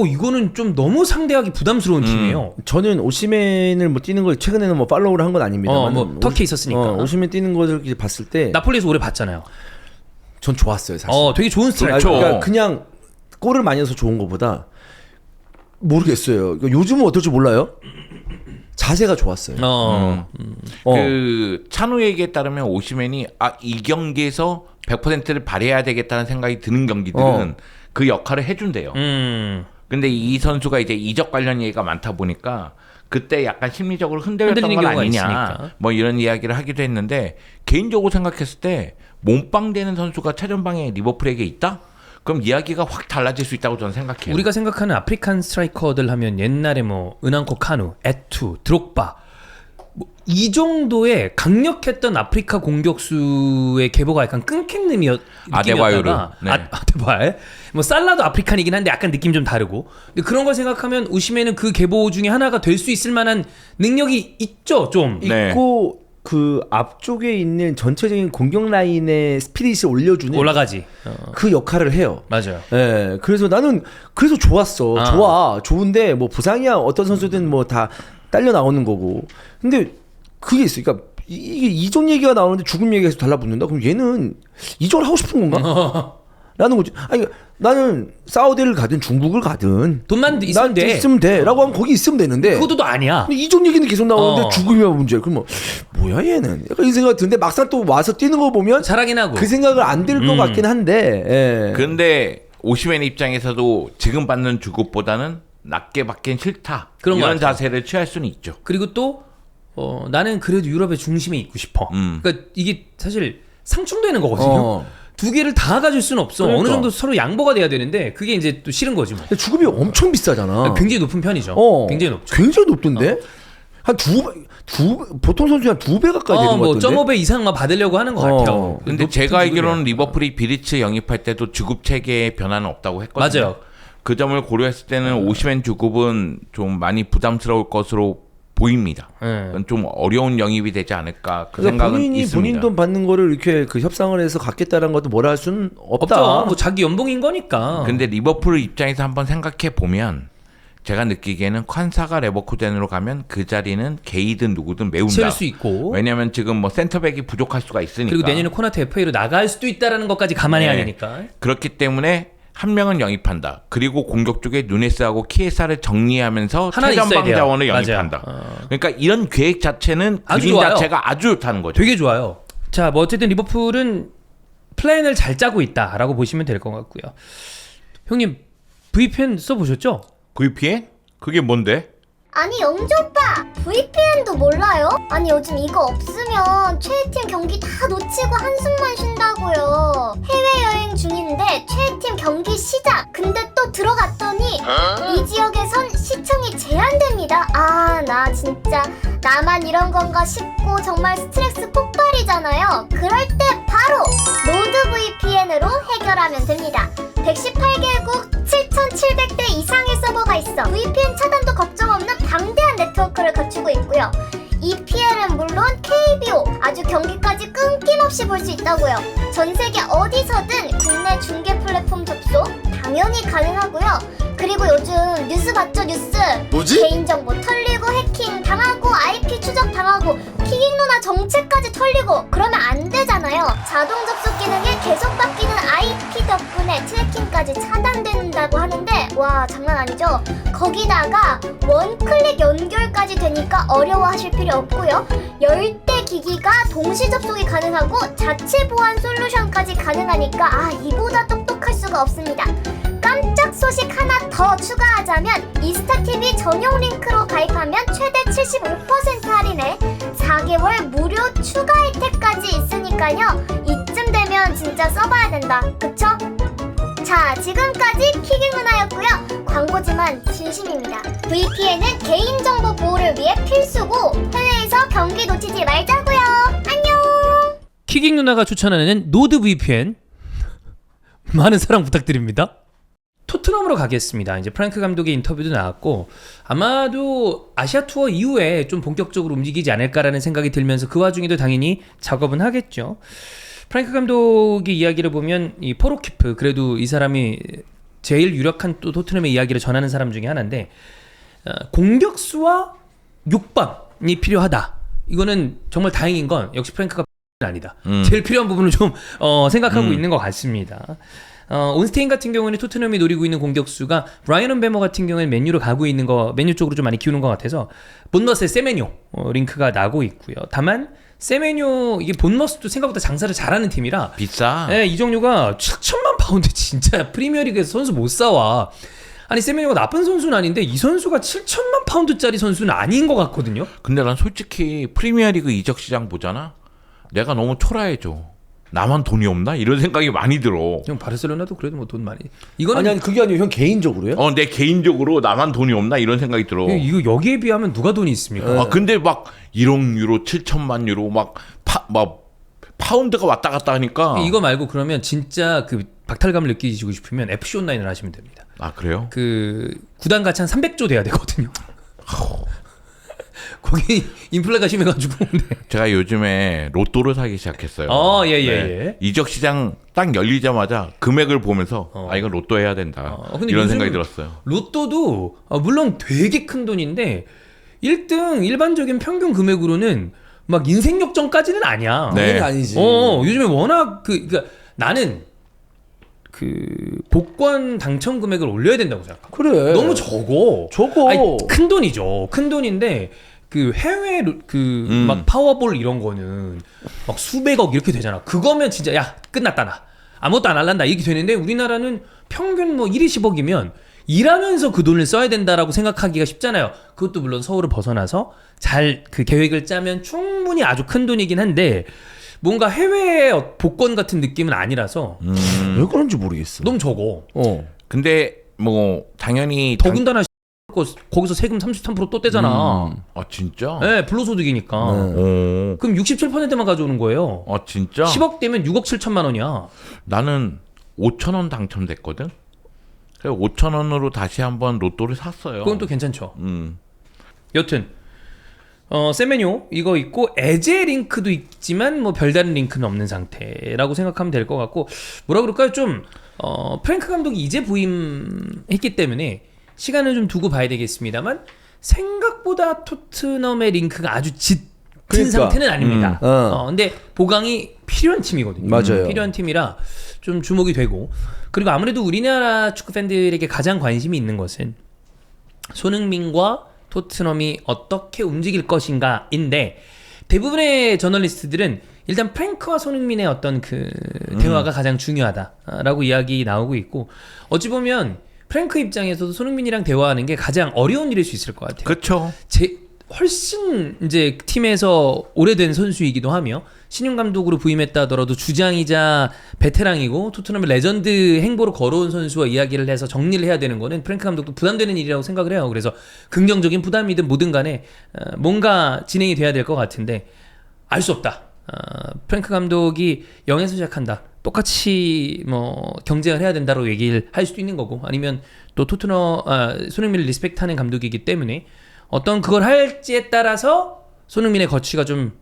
[SPEAKER 3] 이거는 좀 너무 상대하기 부담스러운 팀이에요.
[SPEAKER 1] 저는 오시맨을 뭐 뛰는 걸 최근에는 뭐 팔로우를 한 건 아닙니다만
[SPEAKER 3] 뭐 터키에 있었으니까.
[SPEAKER 1] 오시맨 뛰는 것을 이제 봤을 때
[SPEAKER 3] 나폴리에서 오래 봤잖아요.
[SPEAKER 1] 전 좋았어요, 사실.
[SPEAKER 3] 되게 좋은 스트라이커.
[SPEAKER 1] 그러니까 그냥 골을 많이 넣어서 좋은 것보다 모르겠어요. 요즘은 어떨지 몰라요. 자세가 좋았어요.
[SPEAKER 2] 그 찬우 얘기에 따르면 오시맨이 이 경기에서 100%를 발휘해야 되겠다는 생각이 드는 경기들은 그 역할을 해준대요. 근데 이 선수가 이제 이적 관련 얘기가 많다 보니까 그때 약간 심리적으로 흔들렸던
[SPEAKER 3] 흔들리는
[SPEAKER 2] 건
[SPEAKER 3] 경우가
[SPEAKER 2] 아니냐
[SPEAKER 3] 있으니까.
[SPEAKER 2] 뭐 이런 이야기를 하기도 했는데 개인적으로 생각했을 때 몸빵되는 선수가 최전방에 리버풀에게 있다? 그럼 이야기가 확 달라질 수 있다고 저는 생각해요.
[SPEAKER 3] 우리가 생각하는 아프리칸 스트라이커들 하면 옛날에 뭐 은앙코 카누, 에투, 드록바 뭐 이 정도의 강력했던 아프리카 공격수의 계보가 약간 끊긴
[SPEAKER 2] 아데바요르.
[SPEAKER 3] 느낌이었다가
[SPEAKER 2] 네.
[SPEAKER 3] 아데바요. 뭐 살라도 아프리칸이긴 한데 약간 느낌 좀 다르고. 근데 그런 걸 생각하면 오시메는 그 계보 중에 하나가 될 수 있을 만한 능력이 있죠, 좀.
[SPEAKER 2] 네.
[SPEAKER 1] 있고 그 앞쪽에 있는 전체적인 공격 라인의 스피릿을 올려주는
[SPEAKER 3] 올라가지.
[SPEAKER 1] 그 역할을 해요.
[SPEAKER 3] 맞아요.
[SPEAKER 1] 예, 그래서 나는 그래서 좋았어. 좋은데 뭐 부상이야 어떤 선수든 뭐 다 딸려 나오는 거고. 근데 그게 있어. 그러니까 이게 이적 얘기가 나오는데 죽음 얘기가 계속 달라붙는다. 그럼 얘는 이적을 하고 싶은 건가? 라는 거지. 아니 나는 사우디를 가든 중국을 가든
[SPEAKER 3] 돈만 있으면 돼.
[SPEAKER 1] 있으면 돼라고 하면 거기 있으면 되는데.
[SPEAKER 3] 그것도 아니야.
[SPEAKER 1] 근데 이적 얘기는 계속 나오는데
[SPEAKER 3] 어.
[SPEAKER 1] 죽음이야 문제. 그러면 뭐야 얘는? 약간 이 생각 드는데 막상 또 와서 뛰는 거 보면
[SPEAKER 3] 잘하긴 하고.
[SPEAKER 1] 그 생각을 안 들 것 같긴 한데. 예.
[SPEAKER 2] 근데 오시멘 입장에서도 지금 받는 주급보다는 낮게 받긴 싫다.
[SPEAKER 3] 그런 것
[SPEAKER 2] 이런
[SPEAKER 3] 같아요.
[SPEAKER 2] 자세를 취할 수는 있죠.
[SPEAKER 3] 그리고 또 나는 그래도 유럽의 중심에 있고 싶어. 그러니까 이게 사실 상충되는 거거든요. 두 개를 다 가질 수는 없어.
[SPEAKER 1] 그러니까.
[SPEAKER 3] 어느 정도 서로 양보가 돼야 되는데 그게 이제 또 싫은 거지 뭐.
[SPEAKER 1] 근데 주급이 엄청 비싸잖아.
[SPEAKER 3] 굉장히 높은 편이죠. 굉장히 높죠.
[SPEAKER 1] 굉장히 높던데? 한 보통 선수 한 2배 가까이 되는 것
[SPEAKER 3] 뭐
[SPEAKER 1] 같은데?
[SPEAKER 3] 0.5배 이상만 받으려고 하는 것 같아요.
[SPEAKER 2] 근데
[SPEAKER 3] 높은
[SPEAKER 2] 제가
[SPEAKER 3] 주급이야.
[SPEAKER 2] 알기로는 리버풀이 비리츠 영입할 때도 주급 체계에 변화는 없다고 했거든요.
[SPEAKER 3] 맞아요.
[SPEAKER 2] 그 점을 고려했을 때는 오시멘 주급은 좀 많이 부담스러울 것으로 보입니다. 그건 좀 어려운 영입이 되지 않을까 그
[SPEAKER 1] 그러니까
[SPEAKER 2] 생각은
[SPEAKER 1] 본인이
[SPEAKER 2] 있습니다.
[SPEAKER 1] 본인 돈 받는 거를 이렇게 그 협상을 해서 갖겠다는 것도 뭐라 할 수는 없다.
[SPEAKER 3] 없죠. 뭐 자기 연봉인 거니까.
[SPEAKER 2] 근데 리버풀 입장에서 한번 생각해 보면 제가 느끼기에는 콴사가 레버쿠젠으로 가면 그 자리는 게이든 누구든 메운다.
[SPEAKER 3] 채울 수 있고.
[SPEAKER 2] 왜냐면 지금 뭐 센터백이 부족할 수가 있으니까.
[SPEAKER 3] 그리고 내년에 코나테 FA로 나갈 수도 있다라는 것까지 감안해야
[SPEAKER 2] 네.
[SPEAKER 3] 되니까.
[SPEAKER 2] 그렇기 때문에 한 명은 영입한다. 그리고 공격 쪽에 누네스하고 키에사를 정리하면서
[SPEAKER 3] 하나 있어야
[SPEAKER 2] 최전방
[SPEAKER 3] 돼요.
[SPEAKER 2] 자원을
[SPEAKER 3] 맞아요.
[SPEAKER 2] 영입한다. 그러니까 이런 계획 자체는
[SPEAKER 3] 아주
[SPEAKER 2] 그림
[SPEAKER 3] 좋아요.
[SPEAKER 2] 자체가 아주 좋다는 거죠.
[SPEAKER 3] 되게 좋아요. 자, 뭐 어쨌든 리버풀은 플랜을 잘 짜고 있다라고 보시면 될 것 같고요. 형님 VPN 써보셨죠?
[SPEAKER 2] VPN? 그게 뭔데?
[SPEAKER 4] 아니 영주 오빠 VPN도 몰라요? 아니 요즘 이거 없으면 최애팀 경기 다 놓치고 한숨만 쉰다고요. 해외여행 중인데 최애팀 경기 시작! 근데 또 들어갔더니 이 지역에선 시청이 제한됩니다. 아 나 진짜 나만 이런 건가 싶고 정말 스트레스 폭발이잖아요. 그럴 때 바로 노드 VPN으로 해결하면 됩니다. 118개국 7,700대 이상의 서버가 있어 VPN 차단도 걱정 없는 방대한 네트워크를 갖추고 있고요. EPL은 물론 KBO 아주 경기까지 끊김없이 볼 수 있다고요. 전 세계 어디서든 국내 중계 플랫폼 접속 당연히 가능하고요. 그리고 요즘 뉴스 봤죠 뉴스?
[SPEAKER 1] 뭐지?
[SPEAKER 4] 개인정보 털리고 해킹 당하고 IP 추적 당하고 키깅 누나 정체까지 털리고 그러면 안 되잖아요. 자동 접속 기능이 계속 바뀌는 IP 덕분에 트래킹까지 차단된다고 하는데 와 장난 아니죠? 거기다가 원클릭 연결까지 되니까 어려워하실 필요 없고요. 열대 기기가 동시 접속이 가능하고 자체 보안 솔루션까지 가능하니까 아 이보다 똑똑할 수가 없습니다. 깜짝 소식 하나 더 추가하자면 이스타TV 전용 링크로 가입하면 최대 75% 할인에 4개월 무료 추가 혜택까지 있으니까요. 이쯤 되면 진짜 써봐야 된다. 그쵸? 자, 지금까지 키깅 누나였고요. 광고지만 진심입니다. VPN은 개인정보 보호를 위해 필수고 해외에서 경기 놓치지 말자고요. 안녕.
[SPEAKER 3] 키깅 누나가 추천하는 노드 VPN 많은 사랑 부탁드립니다. 토트넘으로 가겠습니다. 이제 프랭크 감독의 인터뷰도 나왔고 아마도 아시아 투어 이후에 좀 본격적으로 움직이지 않을까라는 생각이 들면서 그 와중에도 당연히 작업은 하겠죠. 프랭크 감독의 이야기를 보면 이 포로키프 그래도 이 사람이 제일 유력한 또 토트넘의 이야기를 전하는 사람 중에 하나인데 공격수와 욕방이 필요하다. 이거는 정말 다행인 건 역시 프랭크가 아니다. 제일 필요한 부분을 좀 생각하고 있는 것 같습니다. 온스테인 같은 경우는 토트넘이 노리고 있는 공격수가 브라이언 엠베머 같은 경우는 맨유로 가고 있는 거 맨유 쪽으로 좀 많이 키우는 것 같아서 본머스의 세메뇨 링크가 나고 있고요. 다만 세메뇨 이게 본머스도 생각보다 장사를 잘하는 팀이라
[SPEAKER 2] 비싸.
[SPEAKER 3] 네, 이 종류가 7천만 파운드 진짜 프리미어리그에서 선수 못 사와. 아니 세메뇨가 나쁜 선수는 아닌데 이 선수가 7천만 파운드짜리 선수는 아닌 것 같거든요.
[SPEAKER 2] 근데 난 솔직히 프리미어리그 이적 시장 보잖아. 내가 너무 초라해져. 나만 돈이 없나? 이런 생각이 많이 들어.
[SPEAKER 3] 형 바르셀로나도 그래도 뭐 돈 많이. 이거는
[SPEAKER 1] 아니 그게 아니고 형 개인적으로요?
[SPEAKER 2] 내 개인적으로 나만 돈이 없나? 이런 생각이 들어.
[SPEAKER 3] 이거 여기에 비하면 누가 돈이 있습니까?
[SPEAKER 2] 근데 막 1억 유로, 7천만 유로 막 파운드가 왔다 갔다 하니까.
[SPEAKER 3] 이거 말고 그러면 진짜 그 박탈감을 느끼시고 싶으면 FC 온라인을 하시면 됩니다.
[SPEAKER 2] 아, 그래요?
[SPEAKER 3] 그 구단 가치 한 300조 돼야 되거든요. 거기 인플레가 심해가지고. 네.
[SPEAKER 2] 제가 요즘에 로또를 사기 시작했어요.
[SPEAKER 3] 예.
[SPEAKER 2] 이적 시장 딱 열리자마자 금액을 보면서 이건 로또 해야 된다.
[SPEAKER 3] 근데
[SPEAKER 2] 이런
[SPEAKER 3] 요즘
[SPEAKER 2] 생각이 들었어요.
[SPEAKER 3] 로또도 물론 되게 큰 돈인데 1등 일반적인 평균 금액으로는 막 인생 역전까지는 아니야.
[SPEAKER 2] 네.
[SPEAKER 1] 당연히 아니지.
[SPEAKER 3] 요즘에 워낙 그러니까 나는 그 복권 당첨 금액을 올려야 된다고 생각해.
[SPEAKER 1] 그래.
[SPEAKER 3] 너무 적어. 아니, 큰 돈이죠. 큰 돈인데 그 해외 그 막 파워볼 이런 거는 막 수백억 이렇게 되잖아. 그거면 진짜 야 끝났다 나 아무것도 안 할란다 이렇게 되는데 우리나라는 평균 뭐 1, 20억이면 일하면서 그 돈을 써야 된다라고 생각하기가 쉽잖아요. 그것도 물론 서울을 벗어나서 잘 그 계획을 짜면 충분히 아주 큰 돈이긴 한데 뭔가 해외 복권 같은 느낌은 아니라서
[SPEAKER 1] 왜 그런지 모르겠어.
[SPEAKER 3] 너무 적어.
[SPEAKER 2] 근데 뭐 당연히
[SPEAKER 3] 더군다나 거기서 세금 33% 또 떼잖아.
[SPEAKER 2] 아, 진짜?
[SPEAKER 3] 네, 불로소득이니까.
[SPEAKER 2] 오.
[SPEAKER 3] 그럼 67%만 가져오는 거예요.
[SPEAKER 2] 아, 진짜?
[SPEAKER 3] 10억 되면 6억 7천만 원이야.
[SPEAKER 2] 나는 5천 원 당첨됐거든. 그래서 5천 원으로 다시 한번 로또를 샀어요.
[SPEAKER 3] 그건 또 괜찮죠. 여튼 세메뇨 이거 있고 에제 링크도 있지만 뭐 별다른 링크는 없는 상태라고 생각하면 될 것 같고 뭐라 그럴까요? 좀 프랭크 감독이 이제 부임했기 때문에 시간을 좀 두고 봐야 되겠습니다만 생각보다 토트넘의 링크가 아주 짙은
[SPEAKER 1] 그러니까.
[SPEAKER 3] 상태는 아닙니다. 근데 보강이 필요한 팀이거든요.
[SPEAKER 1] 맞아요.
[SPEAKER 3] 필요한 팀이라 좀 주목이 되고 그리고 아무래도 우리나라 축구 팬들에게 가장 관심이 있는 것은 손흥민과 토트넘이 어떻게 움직일 것인가인데 대부분의 저널리스트들은 일단 프랭크와 손흥민의 어떤 그 대화가 가장 중요하다라고 이야기 나오고 있고 어찌 보면 프랭크 입장에서도 손흥민이랑 대화하는 게 가장 어려운 일일 수 있을 것 같아요.
[SPEAKER 2] 그렇죠.
[SPEAKER 3] 훨씬 이제 팀에서 오래된 선수이기도 하며 신임 감독으로 부임했다 하더라도 주장이자 베테랑이고 토트넘의 레전드 행보로 걸어온 선수와 이야기를 해서 정리를 해야 되는 거는 프랭크 감독도 부담되는 일이라고 생각을 해요. 그래서 긍정적인 부담이든 뭐든 간에 뭔가 진행이 돼야 될 것 같은데 알 수 없다. 프랭크 감독이 0에서 시작한다. 똑같이 뭐 경쟁을 해야 된다고 얘기를 할 수도 있는 거고 아니면 또 토트넘 손흥민을 리스펙트하는 감독이기 때문에 어떤 그걸 할지에 따라서 손흥민의 거취가 좀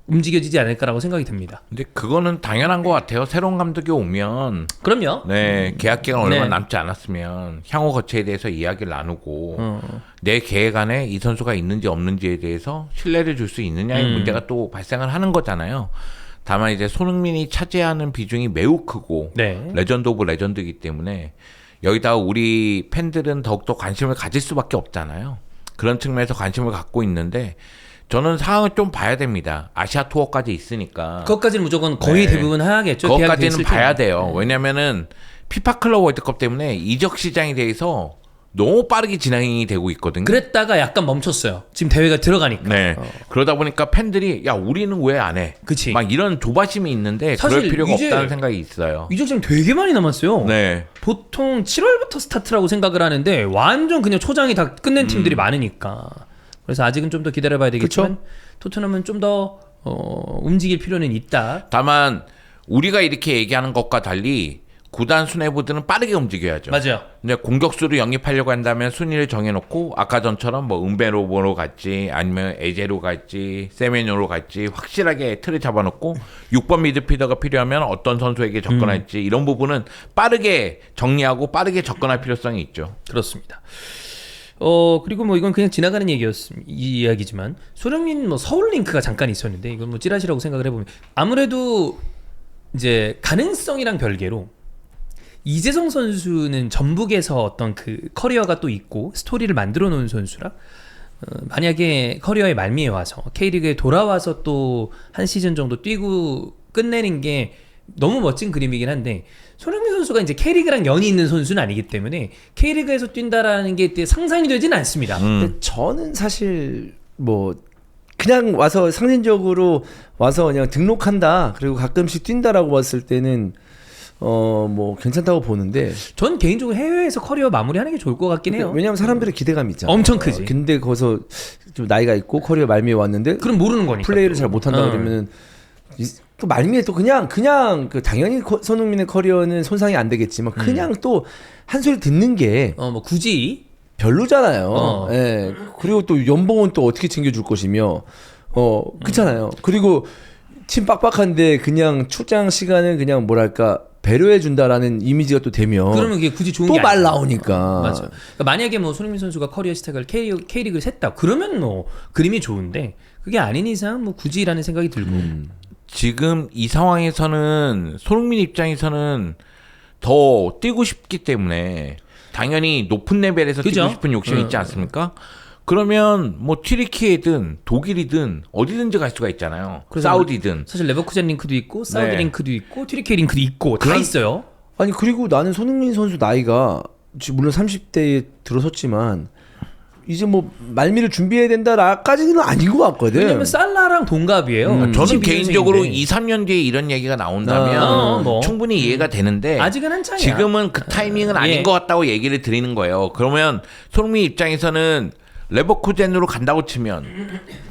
[SPEAKER 3] 움직여지지 않을까라고 생각이 듭니다.
[SPEAKER 2] 근데 그거는 당연한 것 같아요. 새로운 감독이 오면
[SPEAKER 3] 그럼요.
[SPEAKER 2] 네 계약 기간 얼마
[SPEAKER 3] 네.
[SPEAKER 2] 남지 않았으면 향후 거치에 대해서 이야기를 나누고 내 계획 안에 이 선수가 있는지 없는지에 대해서 신뢰를 줄 수 있느냐의 문제가 또 발생을 하는 거잖아요. 다만 이제 손흥민이 차지하는 비중이 매우 크고
[SPEAKER 3] 네.
[SPEAKER 2] 레전드 오브 레전드이기 때문에 여기다가 우리 팬들은 더욱더 관심을 가질 수밖에 없잖아요. 그런 측면에서 관심을 갖고 있는데 저는 상황을 좀 봐야 됩니다. 아시아 투어까지 있으니까.
[SPEAKER 3] 그것까지는 무조건 거의
[SPEAKER 2] 네.
[SPEAKER 3] 대부분 하겠죠.
[SPEAKER 2] 그것까지는 봐야 돼요.
[SPEAKER 3] 네.
[SPEAKER 2] 왜냐면은 피파 클럽 월드컵 때문에 이적 시장에 대해서 너무 빠르게 진행이 되고 있거든요.
[SPEAKER 3] 그랬다가 약간 멈췄어요. 지금 대회가 들어가니까.
[SPEAKER 2] 네. 그러다 보니까 팬들이 야 우리는 왜 안 해?
[SPEAKER 3] 그치.
[SPEAKER 2] 막 이런 조바심이 있는데
[SPEAKER 3] 사실
[SPEAKER 2] 그럴 필요가
[SPEAKER 3] 이제
[SPEAKER 2] 없다는 생각이 있어요.
[SPEAKER 3] 이적 시장 되게 많이 남았어요.
[SPEAKER 2] 네.
[SPEAKER 3] 보통 7월부터 스타트라고 생각을 하는데 완전 그냥 초장이 다 끝낸 팀들이 많으니까. 그래서 아직은 좀 더 기다려봐야 되겠지만 토트넘은 좀 더 움직일 필요는 있다.
[SPEAKER 2] 다만 우리가 이렇게 얘기하는 것과 달리 구단 수뇌부들은 빠르게 움직여야죠.
[SPEAKER 3] 맞아요.
[SPEAKER 2] 근데 공격수를 영입하려고 한다면 순위를 정해놓고 아까 전처럼 뭐 은베로보로 갈지 아니면 에제로 갈지 세메뇨로 갈지 확실하게 틀을 잡아놓고 6번 미드필더가 필요하면 어떤 선수에게 접근할지 이런 부분은 빠르게 정리하고 빠르게 접근할 필요성이 있죠.
[SPEAKER 3] 그렇습니다. 그리고 뭐 이건 그냥 지나가는 이야기지만 손흥민 뭐 서울 링크가 잠깐 있었는데 이건 뭐 찌라시라고 생각을 해보면 아무래도 이제 가능성이랑 별개로 이재성 선수는 전북에서 어떤 그 커리어가 또 있고 스토리를 만들어 놓은 선수라 만약에 커리어의 말미에 와서 K리그에 돌아와서 또 한 시즌 정도 뛰고 끝내는 게 너무 멋진 그림이긴 한데 손흥민 선수가 이제 K리그랑 연이 있는 선수는 아니기 때문에 K리그에서 뛴다라는 게 상상이 되지는 않습니다.
[SPEAKER 1] 근데 저는 사실 뭐 그냥 와서 상징적으로 와서 그냥 등록한다 그리고 가끔씩 뛴다라고 봤을 때는 뭐 괜찮다고 보는데
[SPEAKER 3] 전 개인적으로 해외에서 커리어 마무리하는 게 좋을 것 같긴 해요.
[SPEAKER 1] 왜냐하면 사람들의 기대감이 있잖아요.
[SPEAKER 3] 엄청 크지.
[SPEAKER 1] 근데 거기서 좀 나이가 있고 커리어 말미에 왔는데
[SPEAKER 3] 그럼 모르는 거니까.
[SPEAKER 1] 플레이를 잘 못한다 그러면은 또 말미에 또 그냥 그 당연히 손흥민의 커리어는 손상이 안 되겠지만 그냥 또 한 소리 듣는 게
[SPEAKER 3] 뭐 굳이
[SPEAKER 1] 별로잖아요. 예. 그리고 또 연봉은 또 어떻게 챙겨줄 것이며, 그렇잖아요. 그리고 팀 빡빡한데 그냥 출장 시간은 그냥 뭐랄까 배려해 준다라는 이미지가 또 되면
[SPEAKER 3] 그러면 이게 굳이 좋은
[SPEAKER 1] 또
[SPEAKER 3] 게
[SPEAKER 1] 말
[SPEAKER 3] 아니야.
[SPEAKER 1] 나오니까.
[SPEAKER 3] 맞아. 그러니까 만약에 뭐 손흥민 선수가 커리어 시작을 K리그를 샜다. 그러면 뭐 그림이 좋은데 그게 아닌 이상 뭐 굳이라는 생각이 들고.
[SPEAKER 2] 지금 이 상황에서는 손흥민 입장에서는 더 뛰고 싶기 때문에 당연히 높은 레벨에서
[SPEAKER 3] 그죠?
[SPEAKER 2] 뛰고 싶은 욕심이 있지 않습니까? 그러면 뭐 튀르키예든 독일이든 어디든지 갈 수가 있잖아요.
[SPEAKER 3] 그래서
[SPEAKER 2] 사우디든.
[SPEAKER 3] 사실 레버쿠젠 링크도 있고 사우디
[SPEAKER 2] 네.
[SPEAKER 3] 링크도 있고 튀르키예 링크도 있고 다 있어요.
[SPEAKER 1] 아니 그리고 나는 손흥민 선수 나이가 물론 30대에 들어섰지만 이제 뭐 말미를 준비해야 된다라까지는 아닌 것 같거든.
[SPEAKER 3] 왜냐면 살라랑 동갑이에요.
[SPEAKER 2] 저는
[SPEAKER 3] 22년생인데.
[SPEAKER 2] 개인적으로 2, 3년 뒤에 이런 얘기가 나온다면
[SPEAKER 3] 뭐.
[SPEAKER 2] 충분히 이해가 되는데
[SPEAKER 3] 아직은 한창이야.
[SPEAKER 2] 지금은 그 타이밍은 아닌
[SPEAKER 3] 예.
[SPEAKER 2] 것 같다고 얘기를 드리는 거예요. 그러면 손흥민 입장에서는 레버쿠젠으로 간다고 치면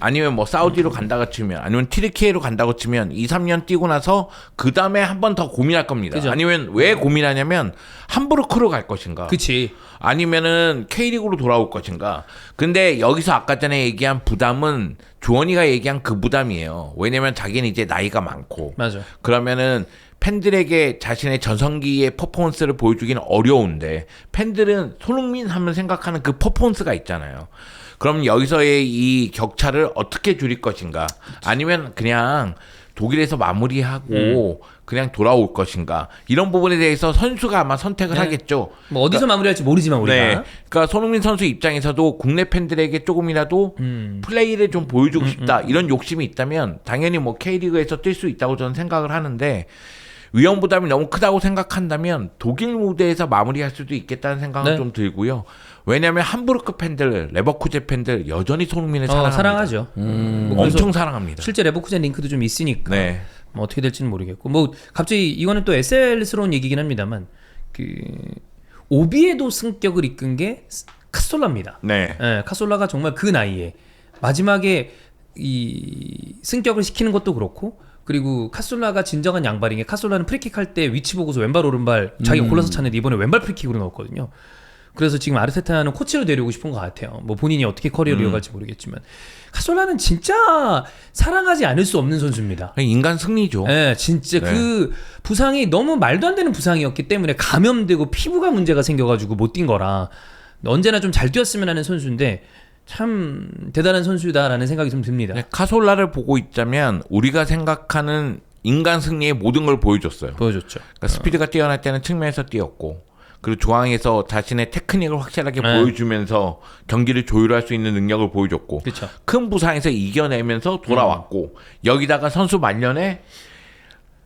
[SPEAKER 2] 아니면 뭐 사우디로 간다고 치면 아니면 튀르키예로 간다고 치면 2, 3년 뛰고 나서 그 다음에 한 번 더 고민할 겁니다.
[SPEAKER 3] 그죠.
[SPEAKER 2] 아니면 왜 고민하냐면 함부르크로 갈 것인가
[SPEAKER 3] 그치.
[SPEAKER 2] 아니면은 K리그로 돌아올 것인가. 근데 여기서 아까 전에 얘기한 부담은 주원이가 얘기한 그 부담이에요. 왜냐면 자기는 이제 나이가 많고
[SPEAKER 3] 맞아.
[SPEAKER 2] 그러면은 팬들에게 자신의 전성기의 퍼포먼스를 보여주기는 어려운데 팬들은 손흥민 하면 생각하는 그 퍼포먼스가 있잖아요. 그럼 여기서의 이 격차를 어떻게 줄일 것인가 아니면 그냥 독일에서 마무리하고 그냥 돌아올 것인가 이런 부분에 대해서 선수가 아마 선택을
[SPEAKER 3] 네.
[SPEAKER 2] 하겠죠.
[SPEAKER 3] 뭐 어디서 마무리할지 모르지만 우리가.
[SPEAKER 2] 네. 그러니까 손흥민 선수 입장에서도 국내 팬들에게 조금이라도 플레이를 좀 보여주고 싶다 이런 욕심이 있다면 당연히 뭐 K리그에서 뛸 수 있다고 저는 생각을 하는데 위험 부담이 너무 크다고 생각한다면 독일 무대에서 마무리할 수도 있겠다는 생각은
[SPEAKER 3] 네.
[SPEAKER 2] 좀 들고요. 왜냐하면 함부르크 팬들, 레버쿠젠 팬들 여전히 손흥민을 사랑합니다.
[SPEAKER 3] 사랑하죠. 뭐 그래서
[SPEAKER 2] 엄청 사랑합니다.
[SPEAKER 3] 실제 레버쿠젠 링크도 좀 있으니까.
[SPEAKER 2] 네.
[SPEAKER 3] 뭐 어떻게 될지는 모르겠고. 뭐 갑자기 이거는 또 SL스러운 얘기긴 합니다만 그 오비에도 승격을 이끈 게 카솔라입니다.
[SPEAKER 2] 네.
[SPEAKER 3] 예, 카솔라가 정말 그 나이에 마지막에 이 승격을 시키는 것도 그렇고 그리고 카솔라가 진정한 양발인 게 카솔라는 프리킥 할 때 위치 보고서 왼발 오른발 자기가 골라서 찼는데 이번에 왼발 프리킥으로 넣었거든요. 그래서 지금 아르테타는 코치로 데려오고 싶은 것 같아요. 뭐 본인이 어떻게 커리어를 이어갈지 모르겠지만 카솔라는 진짜 사랑하지 않을 수 없는 선수입니다.
[SPEAKER 2] 인간 승리죠.
[SPEAKER 3] 네, 진짜
[SPEAKER 2] 네.
[SPEAKER 3] 그 부상이 너무 말도 안 되는 부상이었기 때문에 감염되고 피부가 문제가 생겨가지고 못 뛴 거라 언제나 좀 잘 뛰었으면 하는 선수인데 참 대단한 선수다라는 생각이 좀 듭니다.
[SPEAKER 2] 네, 카솔라를 보고 있자면 우리가 생각하는 인간 승리의 모든 걸 보여줬어요.
[SPEAKER 3] 보여줬죠.
[SPEAKER 2] 그러니까 스피드가 뛰어날 때는 측면에서 뛰었고 그리고 중앙에서 자신의 테크닉을 확실하게
[SPEAKER 3] 네.
[SPEAKER 2] 보여주면서 경기를 조율할 수 있는 능력을 보여줬고
[SPEAKER 3] 그렇죠.
[SPEAKER 2] 큰 부상에서 이겨내면서 돌아왔고 여기다가 선수 말년에